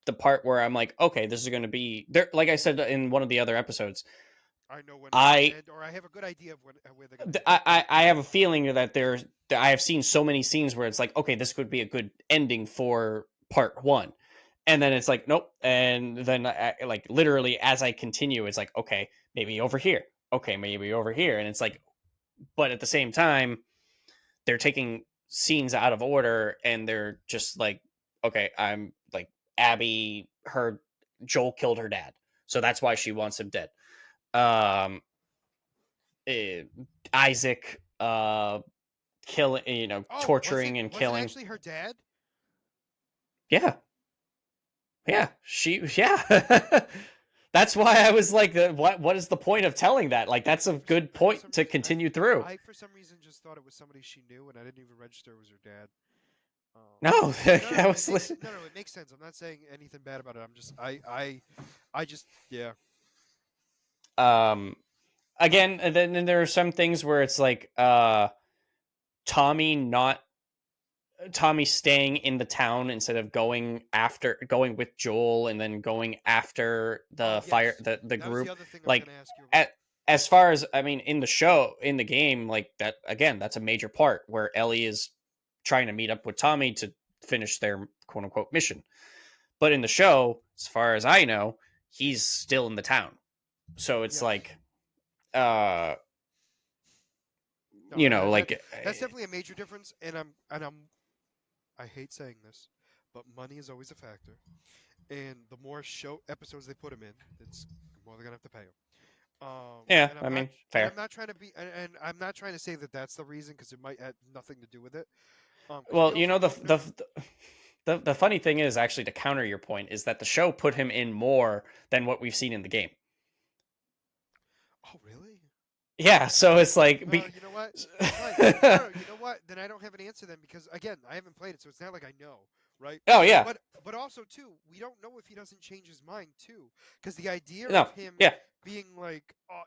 the part where I'm like, okay, this is going to be there. Like I said in one of the other episodes,
I know when it's gonna
I
end, or I have a good idea of where they're gonna end.
I have a feeling that I have seen so many scenes where it's like, okay, this could be a good ending for part one, and then it's like, nope, and then like literally as I continue, it's like, okay, maybe over here, okay, maybe over here, and it's like, but at the same time, they're taking scenes out of order and they're just like, okay, I'm like Abby, her Joel killed her dad, so that's why she wants him dead. Um, eh, Isaac, killing,
Oh,
torturing and
was it
killing.
actually her dad?
Yeah, yeah, yeah. That's why I was like, what is the point of telling that? Like, that's a good
For
point
some
to
reason,
continue through.
I for some reason just thought it was somebody she knew, and I didn't even register it was her dad.
No,
No,
I
no, it
was
makes
listening.
no, no, it makes sense. I'm not saying anything bad about it. I'm just, I just, yeah.
Um, again, and then there are some things where it's like, Tommy not Tommy staying in the town instead of going with Joel and then going after
Oh, yes,
the
that was the
group.
other thing I was
Like
gonna ask you about.
at, as far as I mean in the game, like that again, that's a major part where Ellie is trying to meet up with Tommy to finish their quote unquote mission. But in the show, as far as I know, he's still in the town. So it's
Yes,
like
yes.
uh
No, that, that
like
that's definitely a major difference, I hate saying this, but money is always a factor, and the more show episodes they put him in, it's the more they're gonna have to pay him.
yeah,
And
I mean,
and
fair.
I'm not trying to be, and I'm not trying to say that that's the reason because it might have nothing to do with it. Because we
Well,
also don't know.
the funny thing is actually to counter your point is that the show put him in more than what we've seen in the game.
Oh, really?
Yeah, so it's like
Well, you know what? That's fine. No, no, you know what? Then I don't have an answer then because again, I haven't played it, so it's not like I know, right?
oh yeah,
But also too, we don't know if he doesn't change his mind too, because the idea
no,
of him
yeah,
being like, oh,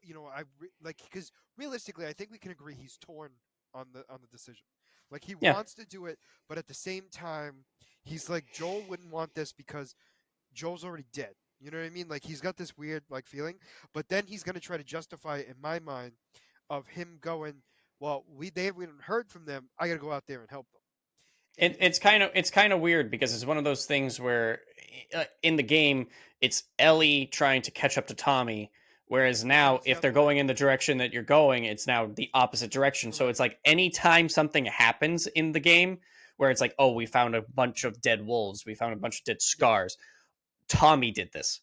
like, because realistically, I think we can agree he's torn on the decision. Like he
yeah.
wants to do it, but at the same time, he's like Joel wouldn't want this because Joel's already dead. You know what I mean? Like he's got this weird like feeling, but then he's gonna try to justify it in my mind of him going, well, they haven't heard from them. I got to go out there and help them. And
It's kind of weird because it's one of those things where in the game it's Ellie trying to catch up to Tommy, whereas
now
now
it's the
if
other
they're
way.
going in the direction that you're going, it's now the opposite direction. So it's
Correct.
like anytime something happens in the game where it's like, oh, we found a bunch of dead wolves, we found a bunch of dead
Yes.
scars. Tommy did this.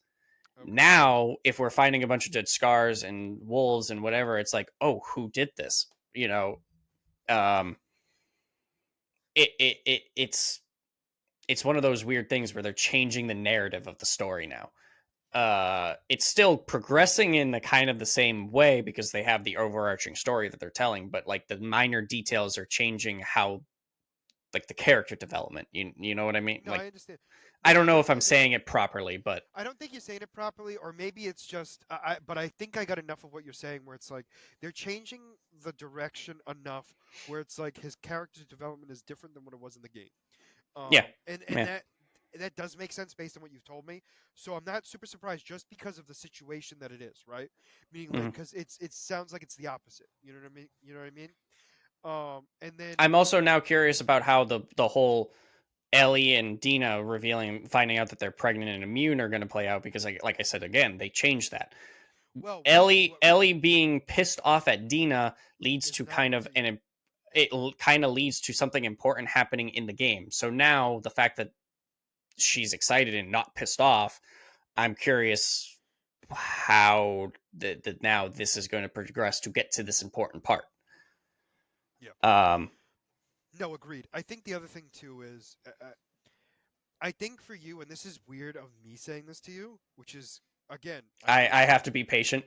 Okay.
Now, if we're finding a bunch of dead scars and wolves and whatever, it's like, oh, who did this? You know, um, it's one of those weird things where they're changing the narrative of the story now. It's still progressing in the kind of the same way because they have the overarching story that they're telling, but like the minor details are changing how like the character development. You know what I mean?
No,
Like
I understand.
I
No,
don't
you're
know if I'm
definitely
saying it properly, but
I don't think you're saying it properly, or maybe it's just. But I think I got enough of what you're saying, where it's like they're changing the direction enough, where it's like his character development is different than what it was in the game.
yeah,
And
yeah,
that does make sense based on what you've told me. So I'm not super surprised just because of the situation that it is, right? Meaning like
mhm.
because it sounds like it's the opposite. You know what I mean? You know what I mean? And then
I'm also now curious about how the whole Ellie and Dina finding out that they're pregnant and immune are going to play out because, like I said again, they changed that.
well,
Ellie being pissed off at Dina leads
is
to
not
kind of
see.
kind of leads to something important happening in the game. So now the fact that she's excited and not pissed off, I'm curious how that now this is going to progress to get to this important part.
Yeah.
Um,
No, agreed. I think the other thing too is I think for you, and this is weird of me saying this to you, which is again, I know
I
it's
have to be patient,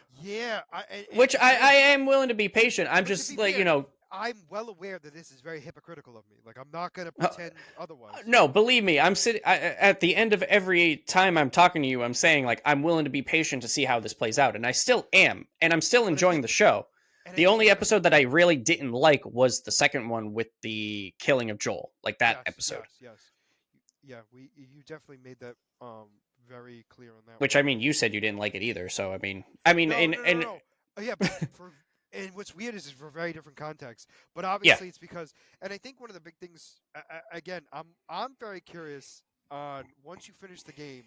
yeah,
which
it's very.
I am willing to be patient. I'm
But to
just
be
like
fair,
you know,
I'm well aware that this is very hypocritical of me. Like I'm not gonna pretend otherwise.
no, believe me, I'm sitting at the end of every time I'm talking to you. I'm saying like I'm willing to be patient to see how this plays out, and I still am, and I'm still
But I
enjoying
think,
the show.
and I
The
think
only
one of the
episode that I really didn't like was the second one with the killing of Joel, like that
yes,
episode.
yes, yes, yeah. We you definitely made that very clear on that
Which
one.
I mean, you said you didn't like it either, so
No, no, no, no,
and
no. Yeah, but for and what's weird is it's for very different contexts. But
yeah,
obviously, it's because, and I think one of the big things, again, I'm very curious on once you finish the game,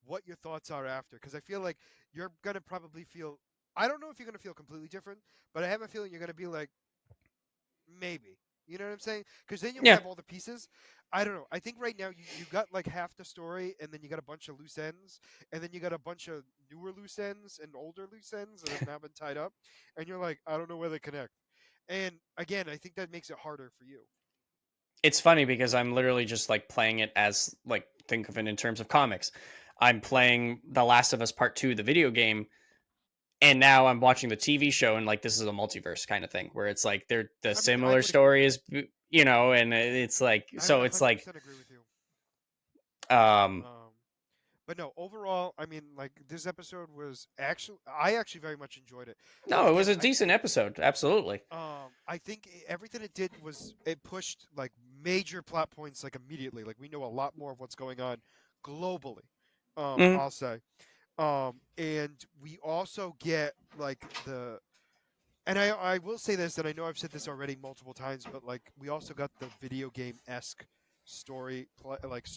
what your thoughts are after, because I feel like you're gonna probably feel. I don't know if you're gonna feel completely different, but I have a feeling you're gonna be like maybe. You know what I'm saying? Because then you'll
yeah,
have all the pieces. I don't know. I think right now you got like half the story, and then you got a bunch of loose ends, and then you got a bunch of newer loose ends and older loose ends that have now been tied up, and you're like, I don't know where they connect. And again, I think that makes it harder for you.
it's funny because I'm literally just like playing it as like think of it in terms of comics. I'm playing The Last of Us Part Two, the video game, and now I'm watching the TV show, and like this is a multiverse kind of thing where it's like they're the
I mean, I
similar
would agree with
stories,
that.
you know, and it's like
I would
so it's like
100% agree with you.
um
Um, but no, overall, I mean, like this episode was actually, I actually very much enjoyed it.
no, it was
Again,
a decent episode, absolutely.
I think everything it did was it pushed like major plot points like immediately. Like we know a lot more of what's going on globally.
Mhm.
I'll say. And we also get like the and I will say this, and I know I've said this already multiple times, but like we also got the video game esque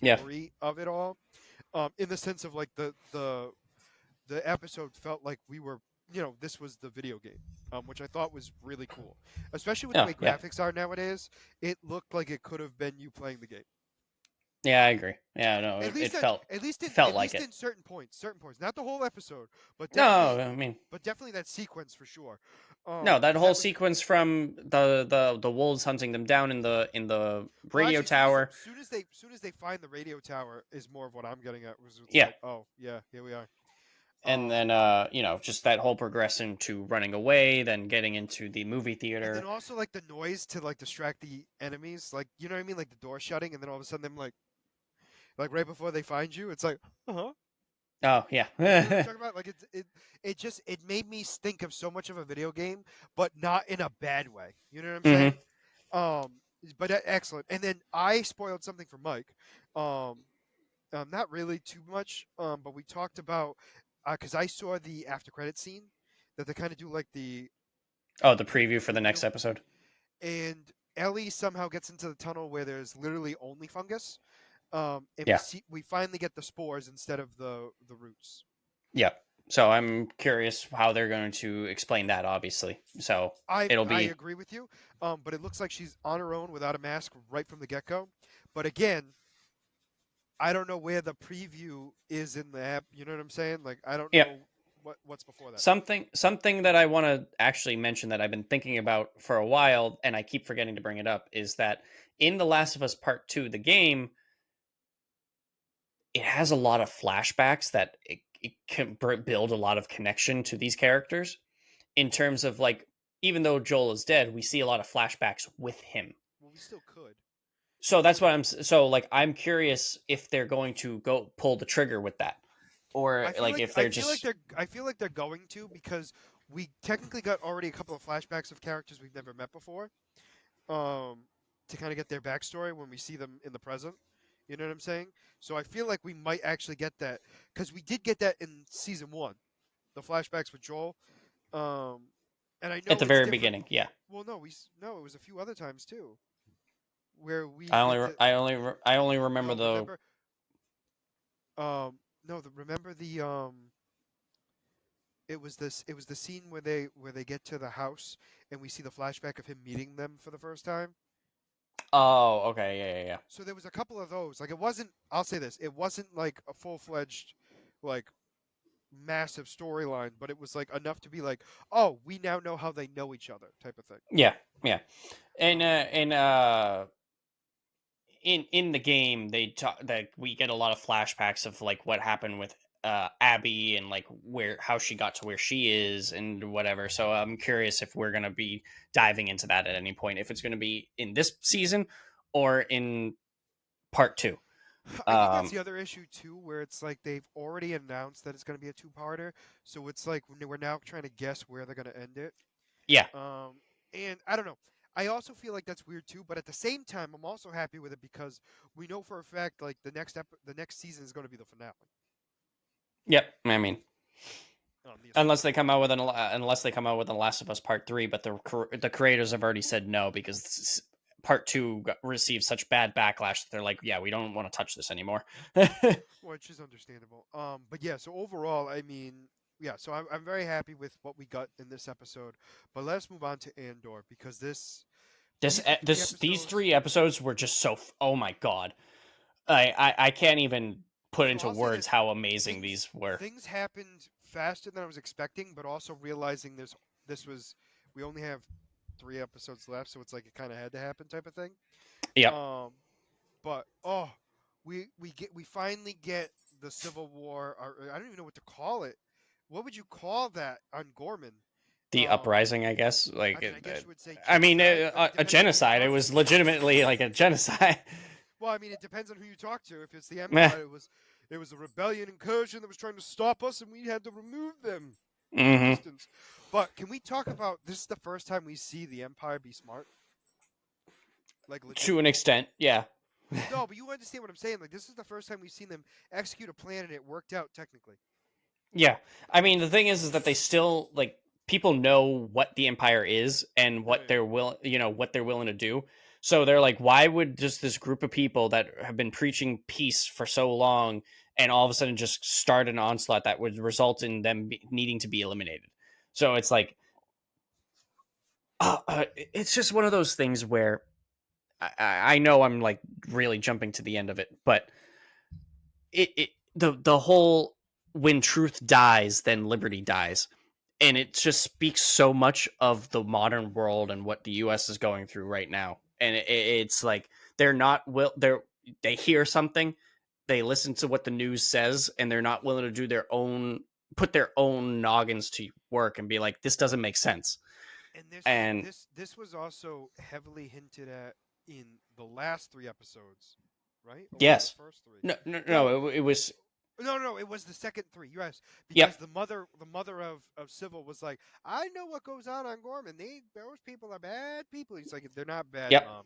Yeah,
story of it all. In the sense of like the episode felt like we were, this was the video game, which I thought was really cool, especially with the
yeah,
way
yeah,
graphics are nowadays. It looked like it could have been you playing the game.
yeah. I agree. Yeah, no,
At
it
least
felt
at
like
least
it.
in certain points, not the whole episode, but
No,
definitely,
I mean,
that sequence for sure.
no, that
Because
whole
that was
sequence from the wolves hunting them down in the
well,
radio
actually,
tower.
soon as they find the radio tower is more of what I'm getting at. Was it's
Yeah,
like, oh yeah, here we are.
and
Um,
then you know, just that whole progression to running away, then getting into the movie
And then
theater.
also like the noise to like distract the enemies, like you know what I mean, like the door shutting, and then all of a sudden them like right before they find you, it's like uh huh.
Oh yeah.
You know what I'm talking about? Like it just it made me think of so much of a video game, but not in a bad way. You know what I'm saying?
Hmm.
Um, but excellent. And then I spoiled something for Mike. Um, not really too much. But we talked about because I saw the after credit scene that they kind of do like
Oh, the
the
preview for the
preview
next episode.
and Ellie somehow gets into the tunnel where there's literally only fungus. And
Yeah,
we finally get the spores instead of the roots.
yeah. So I'm curious how they're going to explain that. Obviously, so it'll
I
be
agree with you, but it looks like she's on her own without a mask right from the get go. But again, I don't know where the preview is in the app. You know what I'm saying? Like I don't
Yep.
know what's before that.
Something that I want to actually mention that I've been thinking about for a while, and I keep forgetting to bring it up, is that in The Last of Us Part Two, the game, it has a lot of flashbacks that it can build a lot of connection to these characters in terms of like, even though Joel is dead, we see a lot of flashbacks with him.
Well, we still could.
So that's what so like I'm curious if they're going to go pull the trigger with that, or like if they're just
I feel like they're going to because we technically got already a couple of flashbacks of characters we've never met before. Um, to kind of get their backstory when we see them in the present. You know what I'm saying? So I feel like we might actually get that because we did get that in season one, the flashbacks with Joel. Um, and I
at
know
the
it's
very
different.
beginning. Yeah,
Well, no, no, it was a few other times too where we
I
get
only
to.
I only remember
No,
the
remember. No, remember the It was this. It was the scene where they get to the house and we see the flashback of him meeting them for the first time.
oh okay, yeah.
So there was a couple of those. Like it wasn't. I'll say this. It wasn't like a full fledged, like massive storyline, but it was like enough to be like, oh, we now know how they know each other, type of thing.
Yeah, yeah. And
Um,
in the game they talk that we get a lot of flashbacks of like what happened with Abby and like where how she got to where she is and whatever. So I'm curious if we're going to be diving into that at any point, if it's going to be in this season or in part 2.
I think that's
Um
the other issue too, where it's like they've already announced that it's going to be a two-parter, so it's like we're now trying to guess where they're going to end it.
yeah.
Um, and I don't know. I also feel like that's weird too, but at the same time, I'm also happy with it because we know for a fact like the next season is going to be the finale.
Yep. I mean,
The official
unless they come
finale.
out with unless they come out with The Last of Us Part 3, but the creators have already said no because part 2 received such bad backlash that they're like, yeah, we don't want to touch this anymore.
Which is understandable. But yeah, so overall, I mean, yeah, so I'm very happy with what we got in this episode. But let's move on to Andor because these were three
These
episodes.
3 episodes were just so oh my god, I can't even put
So
into
I'll say
words
this:
how amazing
things
these were.
things happened faster than I was expecting, but also realizing this was we only have 3 episodes left, so it's like it kind of had to happen type of thing.
Yep.
Um, but we finally get the Civil War, or I don't even know what to call it. What would you call that on Gorman?
The
Um,
uprising, I guess,
I
like
mean, I guess you would say
I mean
genocide, but it
a
depends on who you
genocide. It
talk
was
to.
legitimately like a genocide.
Well, I mean, it depends on who you talk to. If it's the
Meh.
Empire, it was a rebellion incursion that was trying to stop us, and we had to remove them from
Hmm.
existence. But can we talk about this? Is the first time we see the Empire be smart, like
To an
legitimately.
extent, yeah.
No, but you understand what I'm saying. Like this is the first time we've seen them execute a plan, and it worked out technically.
Yeah. I mean, the thing is that they still like people know what the empire is and
Yeah,
what
yeah.
what they're willing to do. So they're like, why would just this group of people that have been preaching peace for so long and all of a sudden just start an onslaught that would result in them needing to be eliminated? So it's like, it's just one of those things where I know I'm like really jumping to the end of it, but the whole when truth dies, then liberty dies, and it just speaks so much of the modern world and what the U.S. is going through right now. And it's like they're not will they hear something, they listen to what the news says, and they're not willing to do their own put their own noggins to work and be like, this doesn't make sense.
And
And
this was also heavily hinted at in the last 3 episodes, right? Or was it the
yes,
first three? No,
no, it was
no. It was the second three. Yes, because
yep,
the mother of Civil was like, I know what goes on Gorman. Those people are bad people. He's like, they're not bad,
yep,
mom.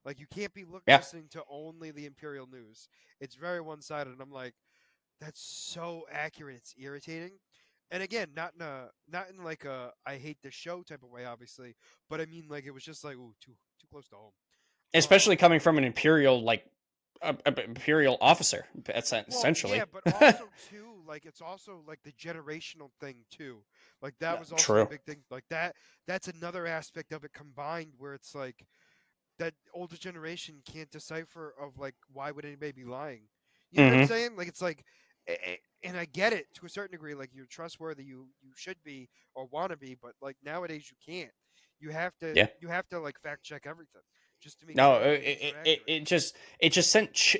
Like you can't be
yeah.
listening to only the Imperial news. It's very one sided. And I'm like, that's so accurate. It's irritating. And again, not in like a I hate the show type of way, obviously, but I mean like it was just like ooh too close to home.
Especially
Um,
coming from an imperial like a imperial officer. That's
well, yeah,
essentially.
but also too like it's also like the generational thing too. Like that was also a
True.
big thing. Like that's another aspect of it combined where it's like that older generation can't decipher of like why would anybody be lying. You know what I'm
Hmm.
saying? Like it's like, and I get it to a certain degree. Like you're trustworthy, you should be or want to be, but like nowadays you can't.
Yeah.
You have to like fact check everything just to make
No,
sure the things are accurate.
it just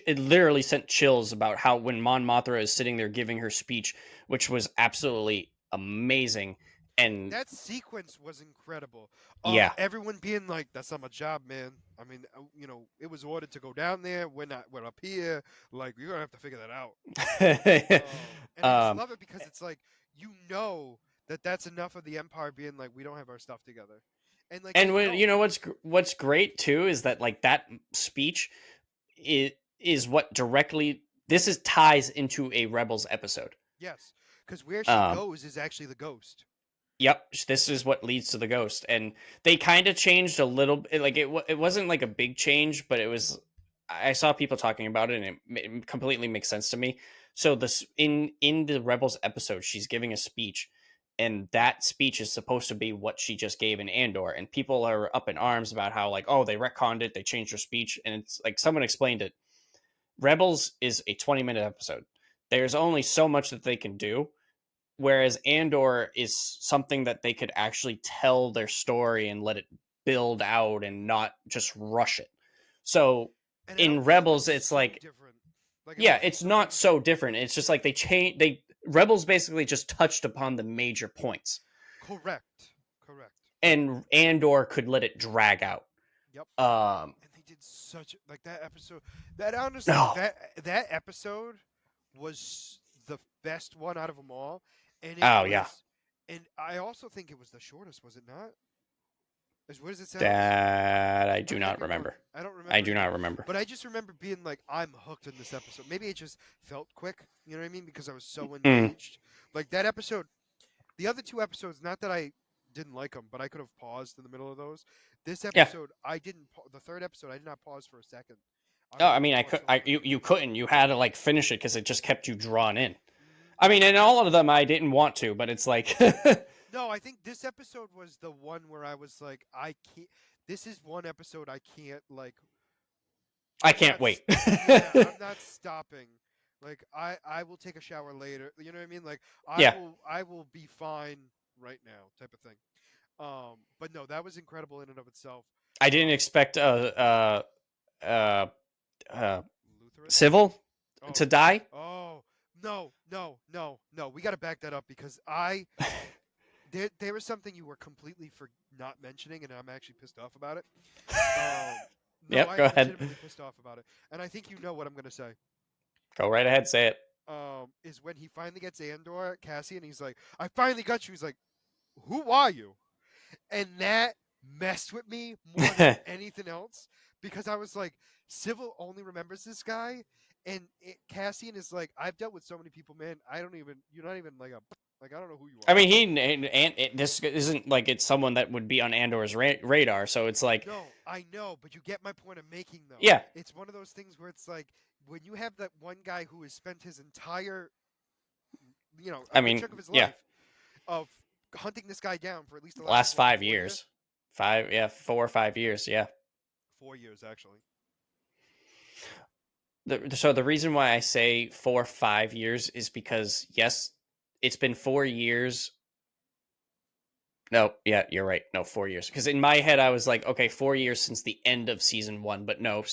it literally sent chills about how when Mon Mothra is sitting there giving her speech, which was absolutely amazing, and
That sequence was incredible. Of
yeah.
everyone being like, "That's not my job, man." I mean, it was ordered to go down there. We're up here. Like, you're gonna have to figure that out. And I just
um,
love it because it's like that that's enough of the empire being like, we don't have our stuff together, and like
and
they don't.
you know what's great too is that like that speech is what directly this is ties into a Rebels episode.
Yes, because where she
Um,
goes is actually the ghost.
Yep, this is what leads to the ghost, and they kind of changed a little. Like it wasn't like a big change, but it was. I saw people talking about it, and it completely makes sense to me. So this in the Rebels episode, she's giving a speech, and that speech is supposed to be what she just gave in Andor, and people are up in arms about how like, oh, they retconned it, they changed her speech, and it's like someone explained it. Rebels is a 20-minute episode. There's only so much that they can do, whereas Andor is something that they could actually tell their story and let it build out and not just rush it. So
And I
in
don't feel
Rebels,
it's
it's
so
like,
different. Like I
yeah,
don't feel
it's
so
not
different.
so different. It's just like they change. They Rebels basically just touched upon the major points,
Correct. Correct.
and Andor could let it drag out.
Yep.
Um,
And they did such like that episode. That honestly,
oh,
that episode was the best one out of them all, and it
oh yeah,
was. And I also think it was the shortest, was it not? As weird as it sounds,
that I
I
do
might
not
be wrong.
remember.
I don't
I
remember
do
either.
not remember.
But I just remember being like, I'm hooked in this episode. Maybe it just felt quick. You know what I mean? Because I was so
Mm,
engaged. Like that episode. The other two episodes, not that I didn't like them, but I could have paused in the middle of those. This
yeah.
episode, I didn't. The third episode, I did not pause for a second. I
Oh,
was
I
on
mean, I
for
could.
so long.
You couldn't. You had to like finish it because it just kept you drawn in. I
But
mean,
this
and all of them I didn't want to, but it's like
no, I think this episode was the one where I was like, I can't. This is one episode I can't like.
I
I'm
can't
not.
wait.
Yeah, I'm not stopping. Like I will take a shower later. You know what I mean? Like
Yeah,
I will be fine right now, type of thing. But no, that was incredible in and of itself.
I didn't
Um,
expect uh, uh,
Lutherus.
civil
Oh,
to die.
oh no, no, no, no. We got to back that up because there was something you were completely for not mentioning, and I'm actually pissed off about it. Um, no,
Yep,
I
go
am
ahead.
legitimately pissed off about it, and I think you know what I'm gonna say.
Go right ahead, say
Is when he finally gets Andor, Cassian, he's like, "I finally got you." He's like, "Who are you?" And that messed with me more than
it.
anything else because I was like, Civil only remembers this guy, and Cassian is like, I've dealt with so many people, man. I don't even. You're not even like a like. I don't know who you
I
are.
mean, this isn't like it's someone that would be on Andor's radar, so it's like,
No, I know, but you get my point of making though.
yeah.
It's one of those things where it's like when you have that one guy who has spent his entire, a
I
good
mean,
chunk of his
yeah.
life of hunting this guy down for at least the last
Last
what
5 years, 4 or 5 years, yeah.
4 years actually.
So the reason why I say 4 or 5 years is because yes, it's been 4 years. No, yeah, you're right. No, 4 years. Because in my head, I was like, okay, 4 years since the end of season one, but no,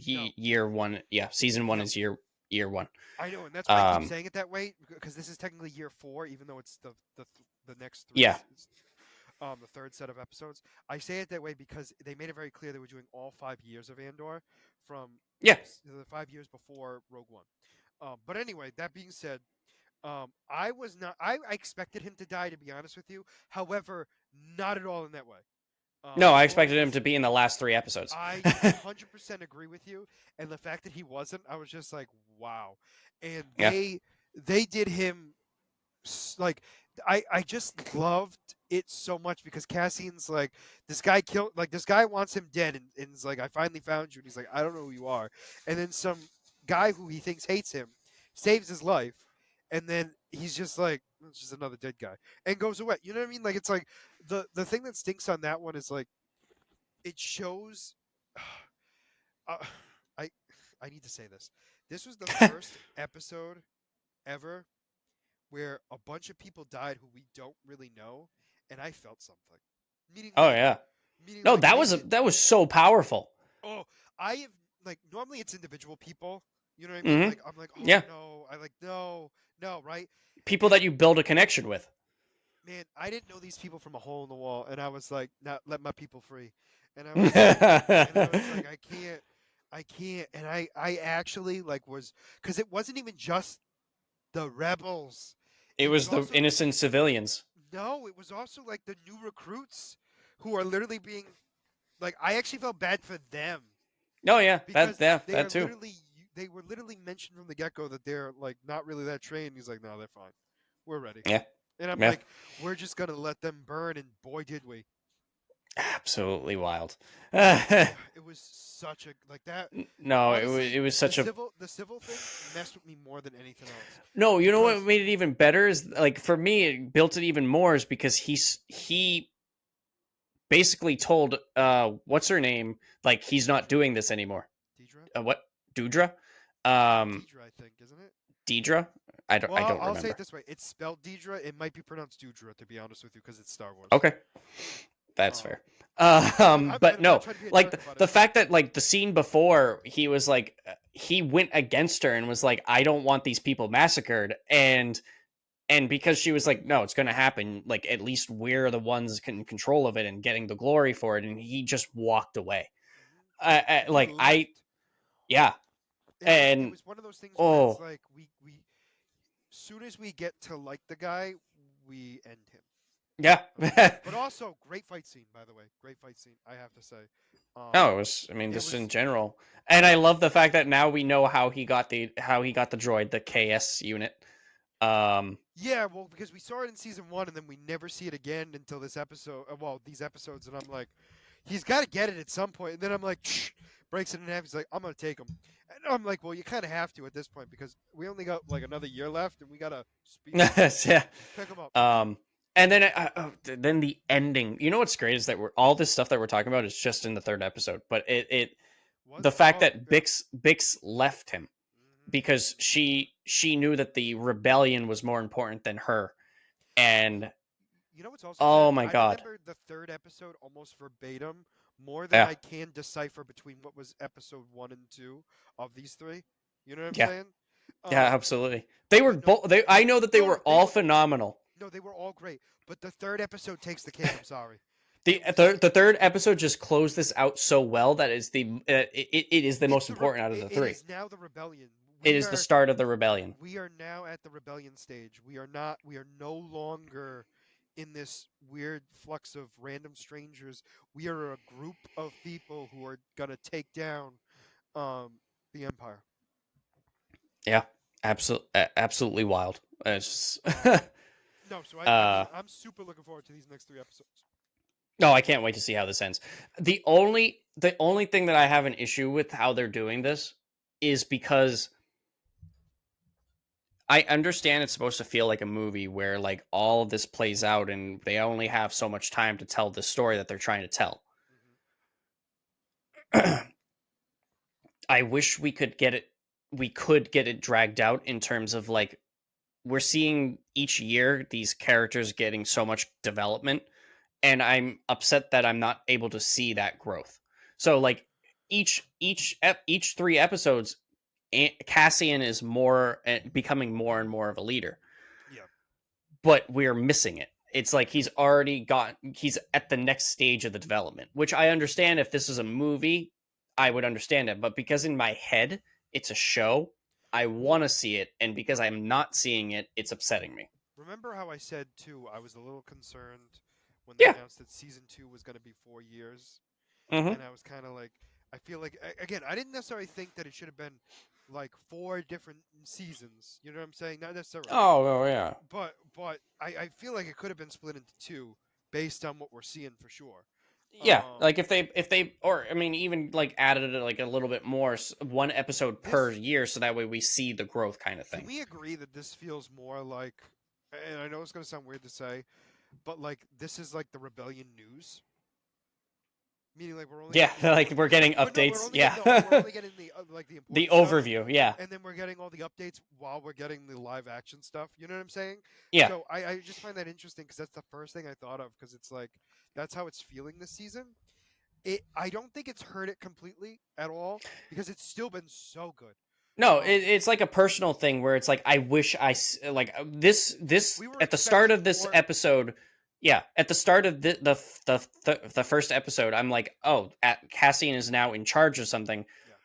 No,
year one. Yeah, season one
yep.
is year one.
I know, and that's why I keep
Um,
saying it that way because this is technically year four, even though it's the next three,
yeah,
the third set of episodes. I say it that way because they made it very clear they were doing all 5 years of Andor from
yeah.
the 5 years before Rogue One. But anyway, that being said, I was not. I expected him to die, to be honest with you. However, not at all in that way.
No, I
More
expected
in
him
this.
to be in the last 3 episodes.
I 100% agree with you, and the fact that he wasn't, I was just like, wow. And
Yeah,
they did him like I just loved it so much because Cassian's like this guy killed like this guy wants him dead and he's like I finally found you and he's like I don't know who you are and then some guy who he thinks hates him saves his life and then he's just like it's just another dead guy and goes away. You know what I mean? Like it's like the thing that stinks on that one is like it shows. Uh, I I need to say this. This was the first episode ever where a bunch of people died who we don't really know, and I felt something. Meaning
Oh
like,
yeah.
meaning
No,
like
that
they
was
did.
that was so powerful.
Oh, I have like normally it's individual people. You know what I mean?
Hmm.
Like I'm like, oh
Yeah.
no, I like no, no, right?
People
And
that you build a connection with.
man, I didn't know these people from a hole in the wall, and I was like, not let my people free, and I was like, I can't, and I actually like was because it wasn't even just the rebels,
It
it was
was the
also
innocent civilians.
no, it was also like the new recruits who are literally being like I actually felt bad for them
Oh yeah,
because they
that
are
too.
literally they were literally mentioned from the get go that they're like not really that trained. He's like, no, they're fine, we're ready,
Yeah.
and I'm
Yeah.
like, we're just gonna let them burn, and boy did we.
Absolutely wild.
It was such a like that.
No,
Honestly,
it was such a
the civil thing messed with me more than anything else
no. You know what
because
made it even better is like for me, it built it even more is because he basically told what's her name like he's not
Deidre,
doing this anymore.
Deidre,
What Dudra, um,
Deidre, I think, isn't it?
Deidre.
Well,
I don't
I'll say it
remember.
this way: it's spelled Deidre. It might be pronounced Dudra, to be honest with you, because it's Star Wars.
Okay, that's
Um,
fair.
and
But
I'm not
no,
trying to be a
like
jerk about it.
the fact that like the scene before he was like he went against her and was like, I don't want these people massacred, and because she was like, no, it's going to happen. Like at least we're the ones in control of it and getting the glory for it, and he just walked away.
He
Like I
left.
yeah,
It
and
was one of those things where it's
oh
like we soon as we get to like the guy, we end him.
yeah.
But also great fight scene, by the way. Great fight scene, I have to say.
No, it was. I mean,
It
just in
was
general, and I love the fact that now we know how he got the droid, the KS unit. Um,
yeah, well, because we saw it in season one, and then we never see it again until this episode. Well, these episodes, and I'm like, he's got to get it at some point. And then I'm like, shh, breaks it in half. He's like, I'm gonna take him, and I'm like, well, you kind of have to at this point because we only got like another year left, and we gotta speed this up.
yeah.
Pick him up.
Um, and then then the ending. You know what's great is that we're all this stuff that we're talking about is just in the third episode, but it the
Was
fact
oh
that
yeah.
Bix left him because she knew that the rebellion was more important than her, and
You know what's also sad?
oh my
I
god,
remember the third episode almost verbatim more than
yeah,
I can decipher between what was episode one and two of these three. You know what I'm
yeah,
saying?
yeah,
Um,
absolutely. They were
but no,
both. They I know that they
no,
were all phenomenal.
they were all great. But the third episode takes the cake. I'm sorry.
The
It was
the third episode just closed this out so well that is it is the
it's
most important out of the
it
three.
is now the rebellion.
It is the start of the rebellion.
We are now at the rebellion stage. We are no longer in this weird flux of random strangers. We are a group of people who are gonna take down um the empire.
Yeah, absolutely wild. It's
No, so I mean
uh
I'm super looking forward to these next three episodes.
no, I can't wait to see how this ends. The only thing that I have an issue with how they're doing this is because I understand it's supposed to feel like a movie where like all of this plays out and they only have so much time to tell the story that they're trying to tell.
Hmm.
I wish we could get it dragged out in terms of like we're seeing each year these characters getting so much development and I'm upset that I'm not able to see that growth. So like each three episodes Cassian is more becoming more and more of a leader,
Yeah.
but we're missing it. It's like he's at the next stage of the development, which I understand if this is a movie, I would understand it, but because in my head it's a show, I
Well,
want to see it and because I'm not seeing it, it's upsetting me.
remember how I said too? I was a little concerned when they
Yeah.
announced that season two was going to be 4 years,
Mhm.
and I was kind of like, I feel like again, I didn't necessarily think that it should have been like four different seasons. You know what I'm saying? Not necessarily,
Oh yeah.
but I feel like it could have been split into two based on what we're seeing for sure.
Yeah,
Um,
like if they or I mean even like added like a little bit more one episode per
this
year so that way we see the growth kind of
can
thing.
we agree that this feels more like, and I know it's going to sound weird to say, but like this is like the rebellion news. meaning like we're only
Yeah,
getting the
like
important.
we're getting
Well, no, we're
updates.
only getting
Yeah.
the like the
The
important stuff,
overview. Yeah.
and then we're getting all the updates while we're getting the live action stuff. You know what I'm saying?
Yeah.
So I just find that interesting because that's the first thing I thought of because it's like that's how it's feeling this season. I don't think it's hurt it completely at all because it's still been so good.
No,
Um,
it's like a personal thing where it's like I wish like this
we were
at the start
expecting
of this
more.
episode. Yeah, at the start of the first episode, I'm like, oh, Cassian is now in charge of something.
Yeah.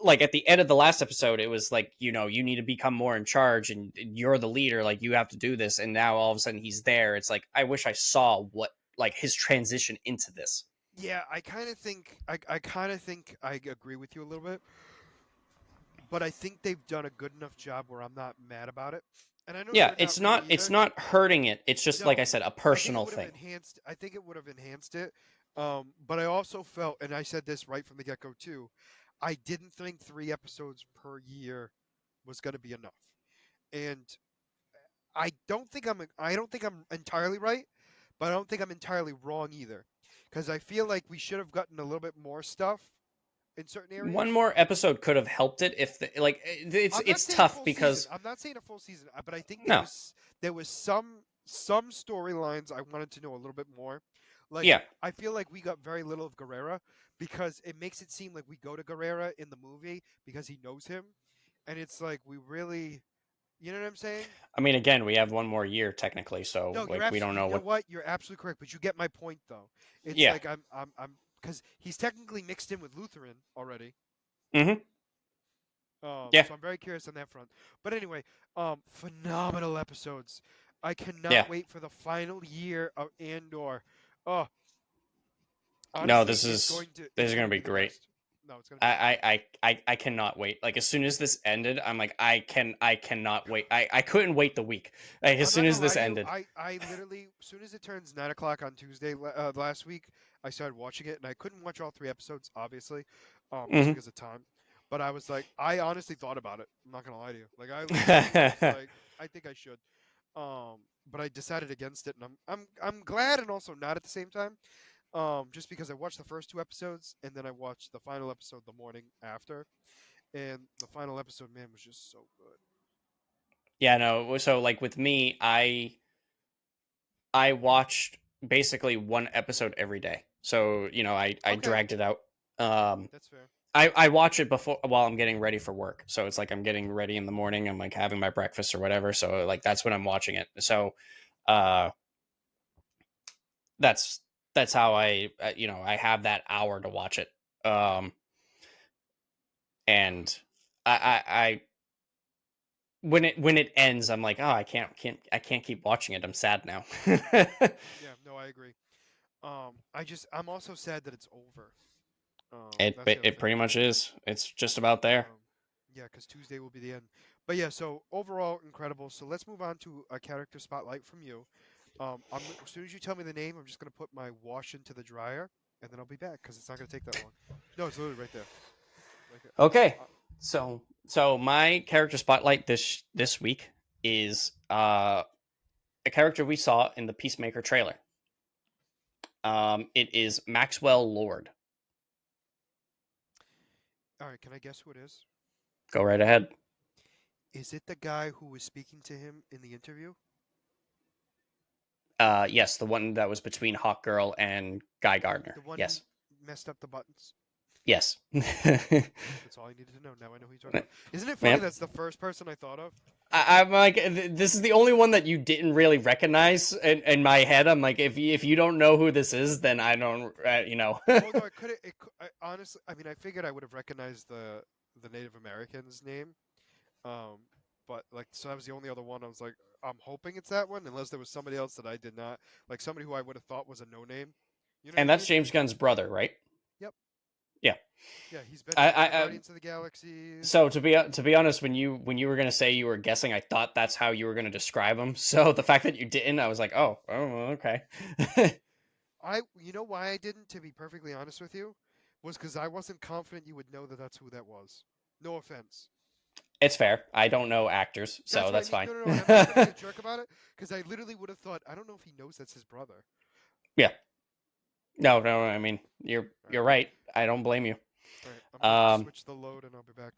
Like at the end of the last episode, it was like, you need to become more in charge, and you're the leader. Like you have to do this, and now all of a sudden he's there. It's like I wish I saw what like his transition into this.
Yeah, I kind of think I agree with you a little bit, but I think they've done a good enough job where I'm not mad about it. And I know
Yeah,
you're not really
it's
either.
not hurting it. It's just like I
No,
said, a
I think it
personal
would have
thing.
enhanced. I think it would have enhanced it. But I also felt, and I said this right from the get go too. I didn't think 3 episodes per year was going to be enough, and I don't think I'm entirely right, but I don't think I'm entirely wrong either, because I feel like we should have gotten a little bit more stuff in certain
One
areas.
more episode could have helped it if like
I'm not
it's
saying a
tough
full season.
because
I'm not saying a full season, but I think
no.
there was some storylines I wanted to know a little bit more. Like
Yeah.
I feel like we got very little of Guerrera because it makes it seem like we go to Guerrera in the movie because he knows him, and it's like we really, you know what I'm saying?
I mean, again, we have one more year technically, so
No,
like we don't
you
know
know
what.
what? You're absolutely correct, but you get my point though. It's
Yeah.
like I'm because he's technically mixed in with Lutheran already.
Mm-hmm. Yeah.
So I'm very curious on that front. But anyway, phenomenal episodes. I
Yeah.
cannot wait for the final year of Andor. Oh,
No,
honestly,
this
it's
is
going
gonna
to
be
be the
great.
best. No, it's going to be the best.
I cannot wait. Like as soon as this ended, I'm like I cannot wait. I couldn't wait the week. Like as
I'm
soon
not
as
gonna
this
lie to you.
ended.
I literally, as soon as it turns 9 o'clock on Tuesday last week, I started watching it, and I couldn't watch all 3 episodes, obviously, just
Hmm.
because of time. But I was like, I honestly thought about it. I'm not gonna lie to you. Like, I literally was like, I think I should. But I decided against it, and I'm glad and also not at the same time. Just because I watched the first 2 episodes, and then I watched the final episode the morning after, and the final episode, man, was just so good.
Yeah, no. So like with me, I watched basically one episode every day. So, I
Okay,
dragged it out. Um
that's fair.
I watch it before while I'm getting ready for work. So it's like I'm getting ready in the morning, I'm like having my breakfast or whatever. So like that's when I'm watching it. So uh that's that's how I have that hour to watch it. And I when it ends, I'm like, oh, I can't keep watching it. I'm sad now.
Yeah, no, I agree. I'm also sad that it's over.
it
That's the other
it
thing
pretty
too.
much is. It's just about there.
Um, yeah, because Tuesday will be the end. But yeah, so overall incredible. So let's move on to a character spotlight from you. As soon as you tell me the name, I'm just gonna put my wash into the dryer, and then I'll be back because it's not gonna take that long. No, it's literally right there. Right there.
Okay.
Uh,
So my character spotlight this week is a character we saw in the Peacemaker trailer. It is Maxwell Lord.
all right, can I guess who it is?
Go right ahead.
Is it the guy who was speaking to him in the interview?
Yes, the one that was between Hawk Girl and Guy Gardner.
The one who
Yes.
messed up the buttons?
Yes.
That's all I needed to know. Now I know who you're talking about. Isn't it funny
Man,
that's the first person I thought of?
I'm like, this is the only one that you didn't really recognize in my head. I'm like, if you don't know who this is, then I don't,
Well, no, I could. Honestly, I mean, I figured I would have recognized the Native American's name. Um, but like, so that was the only other one. I was like, I'm hoping it's that one, unless there was somebody else that I did not like, somebody who I would have thought was a no name. You know what
And
I
that's
mean?
James Gunn's brother, right?
Yep.
Yeah.
Yeah, he's been
I,
in
I, I
Guardians of the Galaxies.
so to be honest, when you were gonna say you were guessing, I thought that's how you were gonna describe him. So the fact that you didn't, I was like, oh, okay.
You know why I didn't, to be perfectly honest with you, was because I wasn't confident you would know that that's who that was. No offense.
It's fair. I don't know actors,
That's
so
what I
that's
mean.
fine.
No, no, no. And I'm not trying to be a jerk about it because I literally would have thought, I don't know if he knows that's his brother.
Yeah. No, no, I mean
All
you're
right,
right. I don't blame you.
all right. I'm going to
Um,
switch the load, and I'll be back.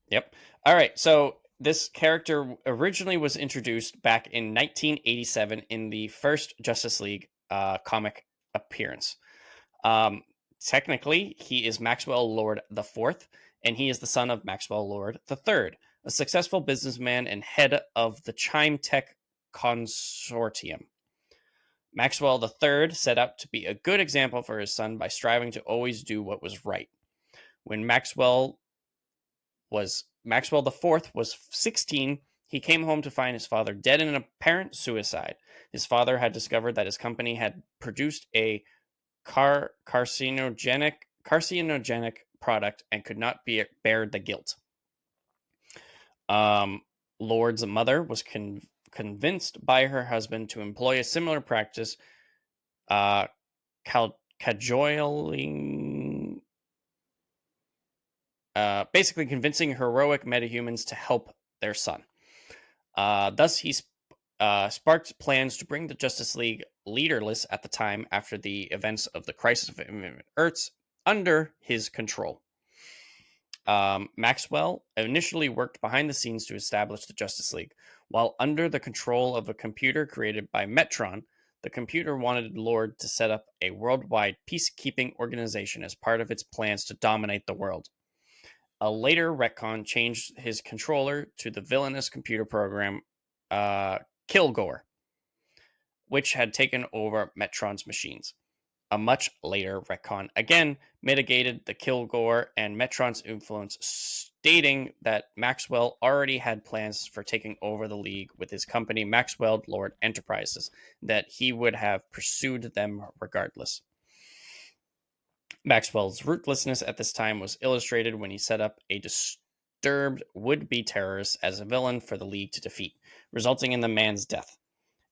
yep. All right. So this character originally was introduced back in 1987 in the first Justice League comic appearance. Um, Technically, he is Maxwell Lord the Fourth, and he is the son of Maxwell Lord the Third, a successful businessman and head of the Chime Tech Consortium. Maxwell the Third set out to be a good example for his son by striving to always do what was right. When Maxwell the Fourth was 16, he came home to find his father dead in an apparent suicide. His father had discovered that his company had produced a carcinogenic product and could not bear the guilt. Um, Lord's mother was convinced by her husband to employ a similar practice, uh, cajoling, basically convincing heroic metahumans to help their son. Thus, he sparked plans to bring the Justice League leaderless at the time after the events of the Crisis of Infinite Earths under his control. Maxwell initially worked behind the scenes to establish the Justice League. While under the control of a computer created by Metron, the computer wanted Lord to set up a worldwide peacekeeping organization as part of its plans to dominate the world. A later retcon changed his controller to the villainous computer program Kilgore, which had taken over Metron's machines. A much later retcon again mitigated the Kilgore and Metron's influence, stating that Maxwell already had plans for taking over the League with his company Maxwell Lord Enterprises, that he would have pursued them regardless. Maxwell's ruthlessness at this time was illustrated when he set up a disturbed would-be terrorist as a villain for the League to defeat, resulting in the man's death.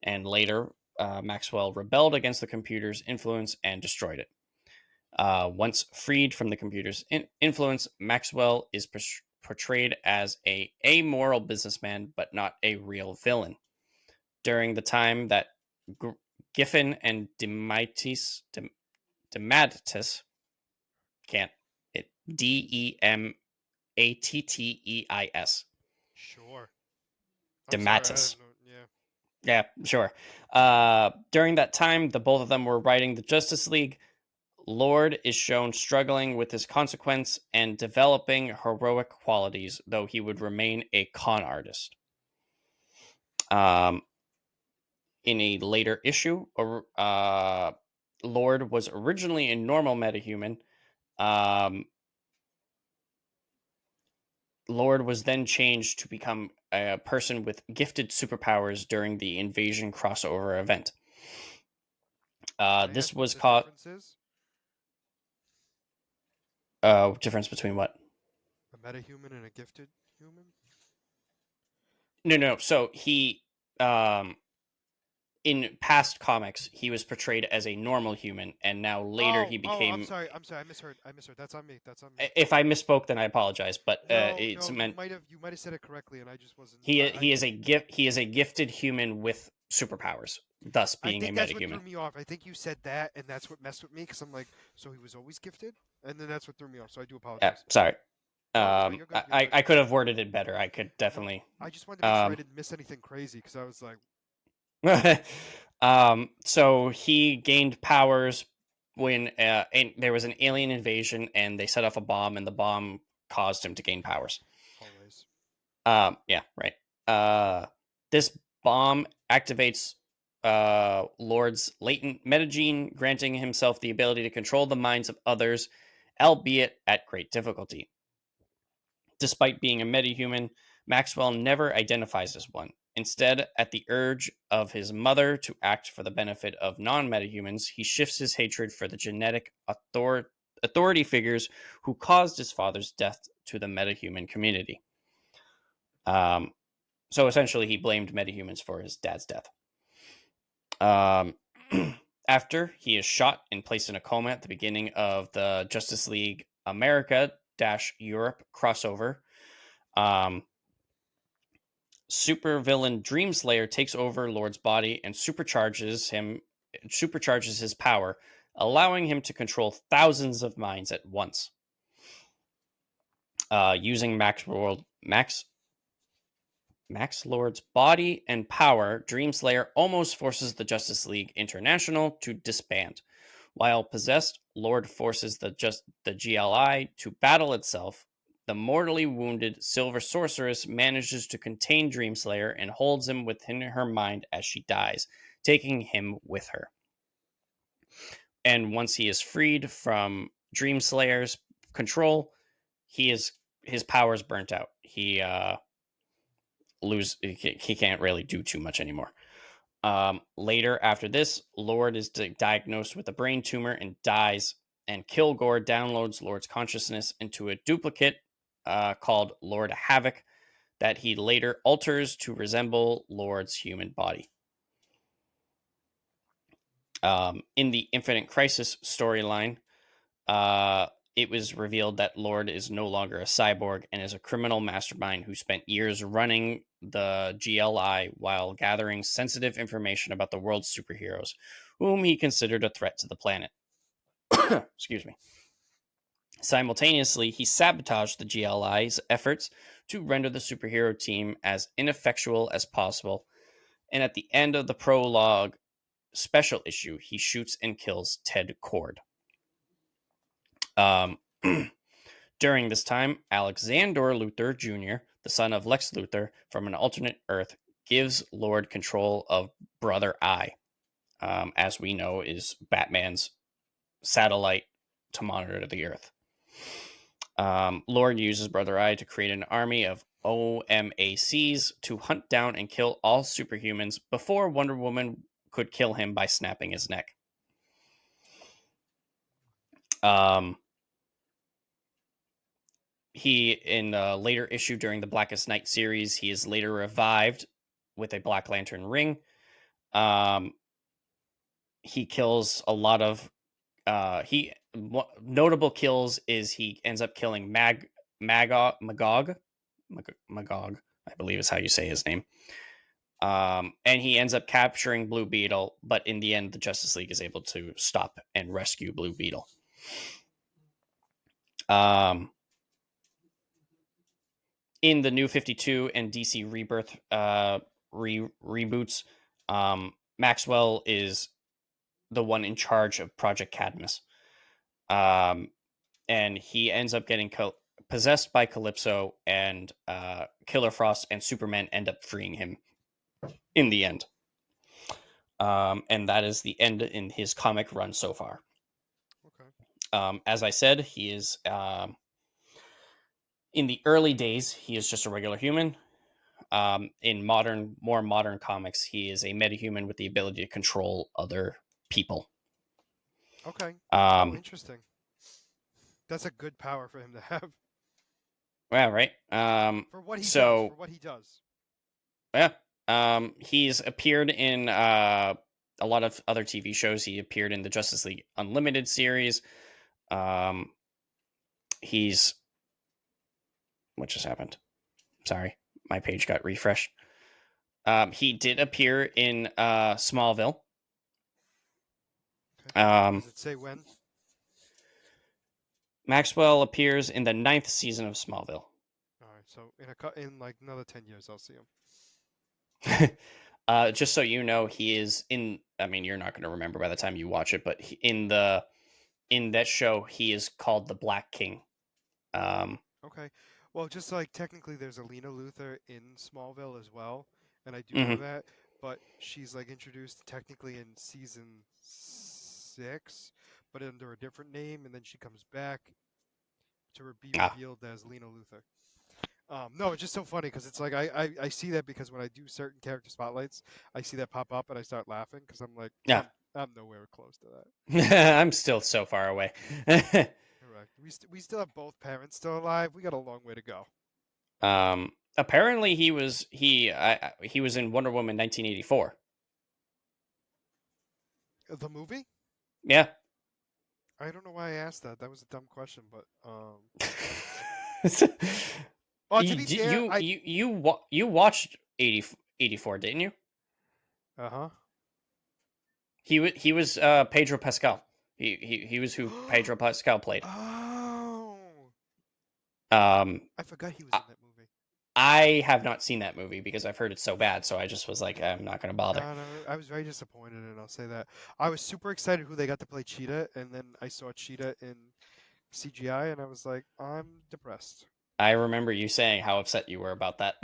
And later, Maxwell rebelled against the computer's influence and destroyed it. Once freed from the computer's influence, Maxwell is portrayed as a amoral businessman, but not a real villain. During the time that G- Giffen and Dematis can't it Dematteis
Sure. I'm sorry. I
Dematis.
didn't know. Yeah.
Yeah, sure. During that time, the both of them were writing the Justice League. Lord is shown struggling with his consequence and developing heroic qualities, though he would remain a con artist. Um, in a later issue, Lord was originally a normal metahuman. Um, Lord was then changed to become a person with gifted superpowers during the Invasion crossover event.
Can I
This
ask what
was
the
caught.
difference is?
Difference between what?
A metahuman and a gifted human?
No, no. So he, um, in past comics, he was portrayed as a normal human, and now later
Oh,
he
oh, I'm
became.
sorry. I'm sorry. I misheard. I misheard. That's on me. That's on me.
If I misspoke, then I apologize. But
No,
it's
no, you
meant
might have said it correctly, and I just wasn't.
he is a gift. He is a gifted human with superpowers, thus
I
being a
think that's what threw
metahuman.
me off. I think you said that, and that's what messed with me because I'm like, so he was always gifted, and then that's what threw me off. So I do apologize.
Sorry.
No, no, you're good. You're good.
I could have worded it better. I could
No,
definitely.
I just wanted to make sure I
Um,
didn't miss anything crazy because I was like,
so he gained powers when there was an alien invasion, and they set off a bomb, and the bomb caused him to gain powers.
always.
Yeah, right. This bomb activates Lord's latent metagene, granting himself the ability to control the minds of others, albeit at great difficulty. Despite being a metahuman, Maxwell never identifies as one. Instead, at the urge of his mother to act for the benefit of non metahumans, he shifts his hatred for the genetic authority figures who caused his father's death to the metahuman community. Um, so essentially, he blamed metahumans for his dad's death. Um, After he is shot and placed in a coma at the beginning of the Justice League America Europe crossover, um, supervillain Dreamslayer takes over Lord's body and supercharges him supercharges his power, allowing him to control thousands of minds at once. Using Max Lord's body and power, Dreamslayer almost forces the Justice League International to disband. While possessed, Lord forces the GLI to battle itself. The mortally wounded Silver Sorceress manages to contain Dreamslayer and holds him within her mind as she dies, taking him with her. And once he is freed from Dreamslayer's control, his powers burnt out. He can't really do too much anymore. Later, after this, Lord is diagnosed with a brain tumor and dies, and Kilgore downloads Lord's consciousness into a duplicate called Lord Havoc that he later alters to resemble Lord's human body. In the Infinite Crisis storyline, it was revealed that Lord is no longer a cyborg and is a criminal mastermind who spent years running the GLI while gathering sensitive information about the world's superheroes, whom he considered a threat to the planet. Excuse me. Simultaneously, he sabotaged the GLI's efforts to render the superhero team as ineffectual as possible, and at the end of the prologue special issue, he shoots and kills Ted Cord. During this time, Alexander Luthor Jr., the son of Lex Luthor from an alternate Earth, gives Lord control of Brother Eye, as we know is Batman's satellite to monitor the Earth. Lord uses Brother Eye to create an army of OMACs to hunt down and kill all superhumans before Wonder Woman could kill him by snapping his neck. He, in a later issue during the Blackest Night series, he is later revived with a Black Lantern ring. He kills a lot of notable kills is he ends up killing Magog, I believe is how you say his name. And he ends up capturing Blue Beetle, but in the end, the Justice League is able to stop and rescue Blue Beetle. In the New 52 and DC Rebirth reboots, Maxwell is the one in charge of Project Cadmus. And he ends up getting possessed by Calypso, and Killer Frost and Superman end up freeing him in the end. And that is the end in his comic run so far.
Okay.
As I said, he is in the early days, he is just a regular human. In more modern comics, he is a metahuman with the ability to control other people.
Okay. Interesting. That's a good power for him to have.
Well, right.
For what he does.
So
For what he does.
yeah. He's appeared in a lot of other TV shows. He appeared in the Justice League Unlimited series. He's what just happened? Sorry, my page got refreshed. He did appear in Smallville.
Okay. Does it say when?
Maxwell appears in the 9th season of Smallville.
All right. So in like another 10 years, I'll see him.
Just so you know, he is in. I mean, you're not going to remember by the time you watch it, but in that show, he is called the Black King.
Okay. Well, just like technically, there's a Lena Luthor in Smallville as well, and I do know
Mm-hmm.
that, but she's like introduced technically in season 6, but under a different name, and then she comes back to be revealed as Lena Luthor. No, it's just so funny because it's like I see that because when I do certain character spotlights, I see that pop up and I start laughing because I'm like,
Yeah.
I'm nowhere close to that.
I'm still so far away.
Correct. We still have both parents still alive. We got a long way to go.
Apparently he was in Wonder Woman 1984.
The movie?
Yeah.
I don't know why I asked that. That was a dumb question, but
you,
oh, to be fair,
you watched 84, didn't you?
Uh huh.
he was Pedro Pascal. He was who Pedro Pascal played.
Oh,
Um,
I forgot he was
I,
in that movie.
I have not seen that movie because I've heard it's so bad. So I just was like, I'm not going to bother.
No, no, I was very disappointed, and I'll say that. I was super excited who they got to play Cheetah, and then I saw Cheetah in CGI, and I was like, I'm depressed.
I remember you saying how upset you were about that.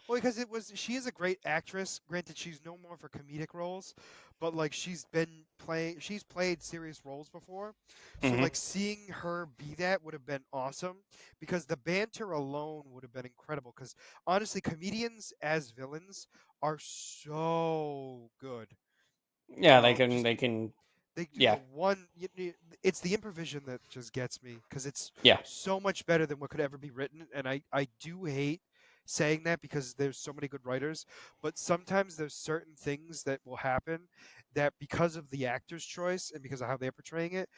Well, because she is a great actress. Granted, she's no more for comedic roles, but like she's played serious roles before. So
hmm
like seeing her be that would have been awesome because the banter alone would have been incredible. Because honestly, comedians as villains are so good.
Yeah,
Just
they can.
they do the
Yeah,
one. It's the improvisation that just gets me because it's
yeah.
so much better than what could ever be written. And I do hate saying that because there's so many good writers, but sometimes there's certain things that will happen that because of the actor's choice and because of how they're portraying it,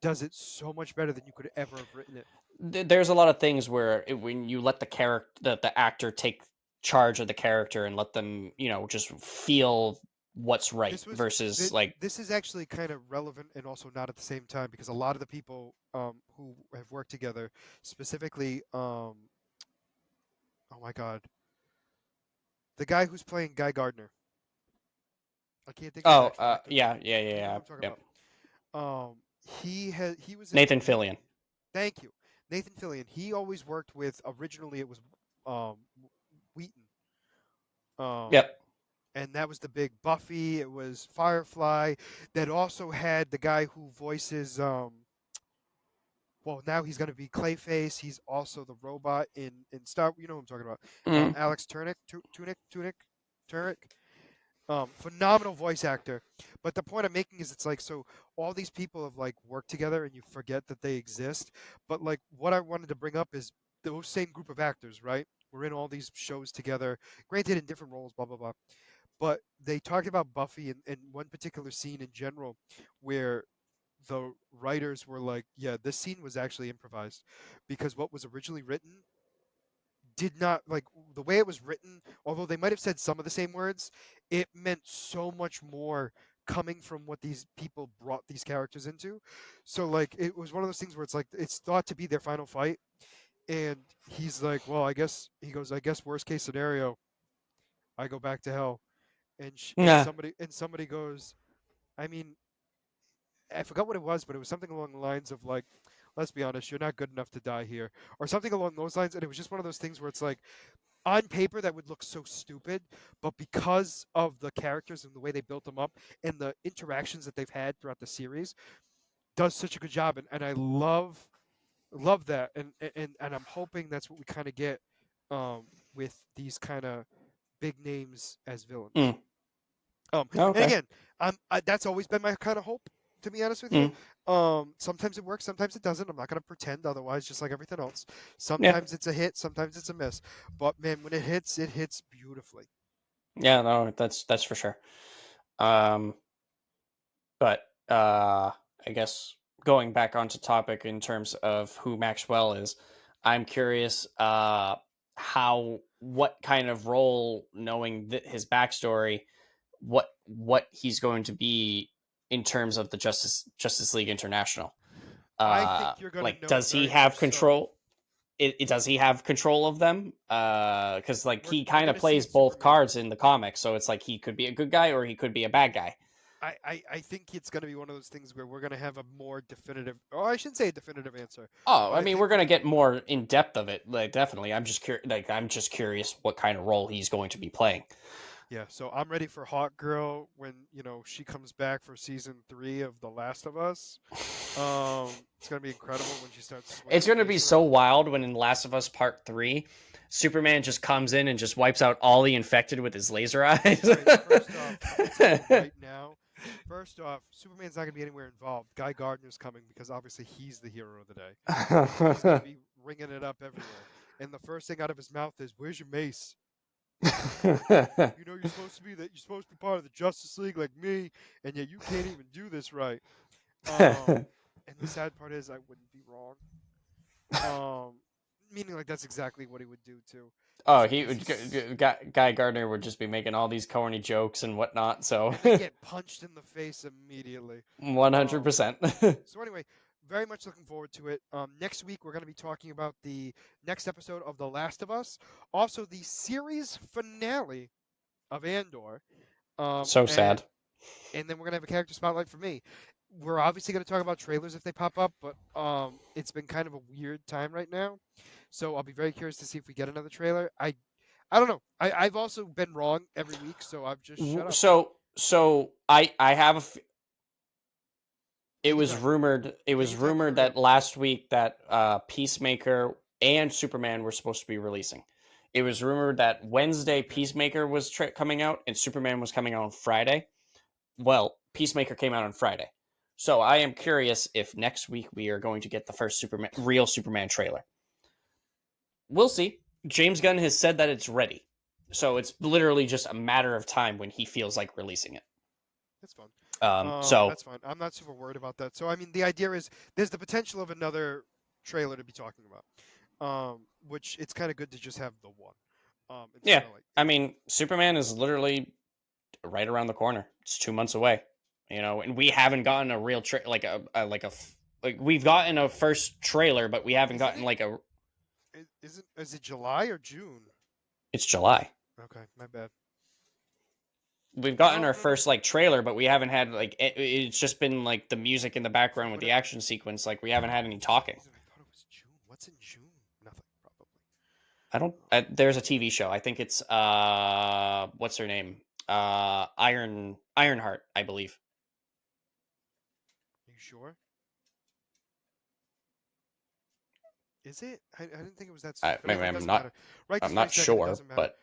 does it so much better than you could ever have written it.
There's a lot of things where when you let the character, the actor take charge of the character and let them, just feel what's right
This was
versus like,
this is actually kind of relevant and also not at the same time because a lot of the people who have worked together, specifically oh my god, the guy who's playing Guy Gardner. I can't think of his
oh,
actual actor's name.
yeah, yeah, yeah,
You know who
yeah,
I'm talking
yep.
about. He was in.
Nathan Fillion.
Thank you, Nathan Fillion. He always worked with. Originally, it was um, Wheaton. Um,
Yep.
and that was the big Buffy. It was Firefly. That also had the guy who voices. Well, now he's going to be Clayface. He's also the robot in Star. You know who I'm talking about.
Mm,
Alex Turnick. Phenomenal voice actor. But the point I'm making is it's like so all these people have like worked together and you forget that they exist. But like what I wanted to bring up is those same group of actors, right? We're in all these shows together, granted in different roles, blah blah blah. But they talked about Buffy in one particular scene in general where the writers were like, yeah, this scene was actually improvised because what was originally written did not like the way it was written, although they might have said some of the same words, it meant so much more coming from what these people brought these characters into. So like it was one of those things where it's like it's thought to be their final fight and he's like, well, I guess he goes, I guess worst case scenario, I go back to hell.
nah.
And somebody goes, I mean, I forgot what it was, but it was something along the lines of like, let's be honest, you're not good enough to die here, or something along those lines. And it was just one of those things where it's like, on paper that would look so stupid, but because of the characters and the way they built them up and the interactions that they've had throughout the series, does such a good job. And I love that, and I'm hoping that's what we kind of get with these kind of big names as villains.
Mm,
And
okay.
again, that's always been my kind of hope. To be honest with you,
Mm,
sometimes it works, sometimes it doesn't. I'm not going to pretend otherwise, just like everything else.
yeah.
Sometimes it's a hit, sometimes it's a miss. But man, when it hits beautifully.
Yeah. No, that's for sure. Um, but I guess going back onto topic in terms of who Maxwell is, I'm curious how what kind of role, knowing his backstory, what he's going to be in terms of the Justice League International.
I think you're going to
Like,
know
does he
very
have
much so.
control? Does he have control of them? Because like he
We're
kind
going
of
to see
plays
it
both
Superman.
cards in the comics, so it's like he could be a good guy or he could be a bad guy.
I think it's going to be one of those things where we're going to have a more definitive, or I shouldn't say a definitive answer,
Oh,
but
I
I
mean,
think
we're gonna get more in depth of it. Like, definitely. I'm just curious what kind of role he's going to be playing.
yeah, so I'm ready for Hawk Girl when, she comes back for season 3 of The Last of Us. It's going to be incredible when she starts
It's
swinging
gonna be
laser
so
around.
wild when in Last of Us Part Three, Superman just comes in and just wipes out all the infected with his laser eyes.
All right, first off, I'm going to tell you right now. First off, Superman's not going to be anywhere involved. Guy Gardner's coming because obviously he's the hero of the day. And he's going to be ringing it up everywhere. And the first thing out of his mouth is, "Where's your mace? You're supposed to be part of the Justice League like me, and yet you can't even do this right." Um, and the sad part is I wouldn't be wrong. Um, Meaning like that's exactly what he would do too.
Oh,
because
Guy Gardner would just be making all these corny jokes and whatnot. So
and then get punched in the face immediately. Um,
100%.
so anyway, very much looking forward to it. Next week we're going to be talking about the next episode of The Last of Us, also the series finale of Andor, um,
So
and
sad.
and then we're gonna have a character spotlight for me. We're obviously gonna talk about trailers if they pop up, but it's been kind of a weird time right now, so I'll be very curious to see if we get another trailer. I don't know. I've also been wrong every week, so I've just shut up.
So I have
Take your time.
it
Take
was
your time with the
rumored
rant.
that last week that Peacemaker and Superman were supposed to be releasing. It was rumored that Wednesday
Okay.
Peacemaker was coming out and Superman was coming out on Friday. Well, Peacemaker came out on Friday. So I am curious if next week we are going to get the first real Superman trailer. We'll see. James Gunn has said that it's ready. So it's literally just a matter of time when he feels like releasing it.
That's fun.
So
That's fine. I'm not super worried about that. So I mean, the idea is there's the potential of another trailer to be talking about. Which it's kind of good to just have the one.
yeah,
Instead of like
I mean, Superman is literally right around the corner. It's 2 months away, and we haven't gotten a real like we've gotten a first trailer, but we haven't
isn't
gotten
it?
like a.
Is it July or June?
It's July.
Okay, my bad.
We've gotten
No,
our
no, no.
first like trailer, but we haven't had like it's just been like the music in the
For
background with
what?
the action sequence. Like we haven't had any
For some
talking.
reason, I thought it was June. What's in June? Nothing, probably.
I don't.
Um,
There's a TV show. I think it's what's her name? Ironheart, I believe.
are you sure? Is it? I didn't think it was that soon. But
Maybe
anyway, it doesn't matter. Right
I'm
this very
not
second, it
sure,
doesn't matter.
but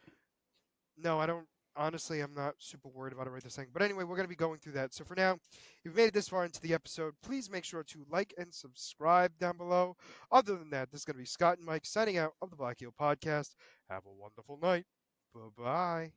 No, I don't. Honestly, I'm not super worried about it right this second. But anyway, we're going to be going through that. So for now, if you've made it this far into the episode, please make sure to like and subscribe down below. Other than that, this is going to be Scott and Mike signing out of the Black Heel Podcast. Have a wonderful night. Bye bye.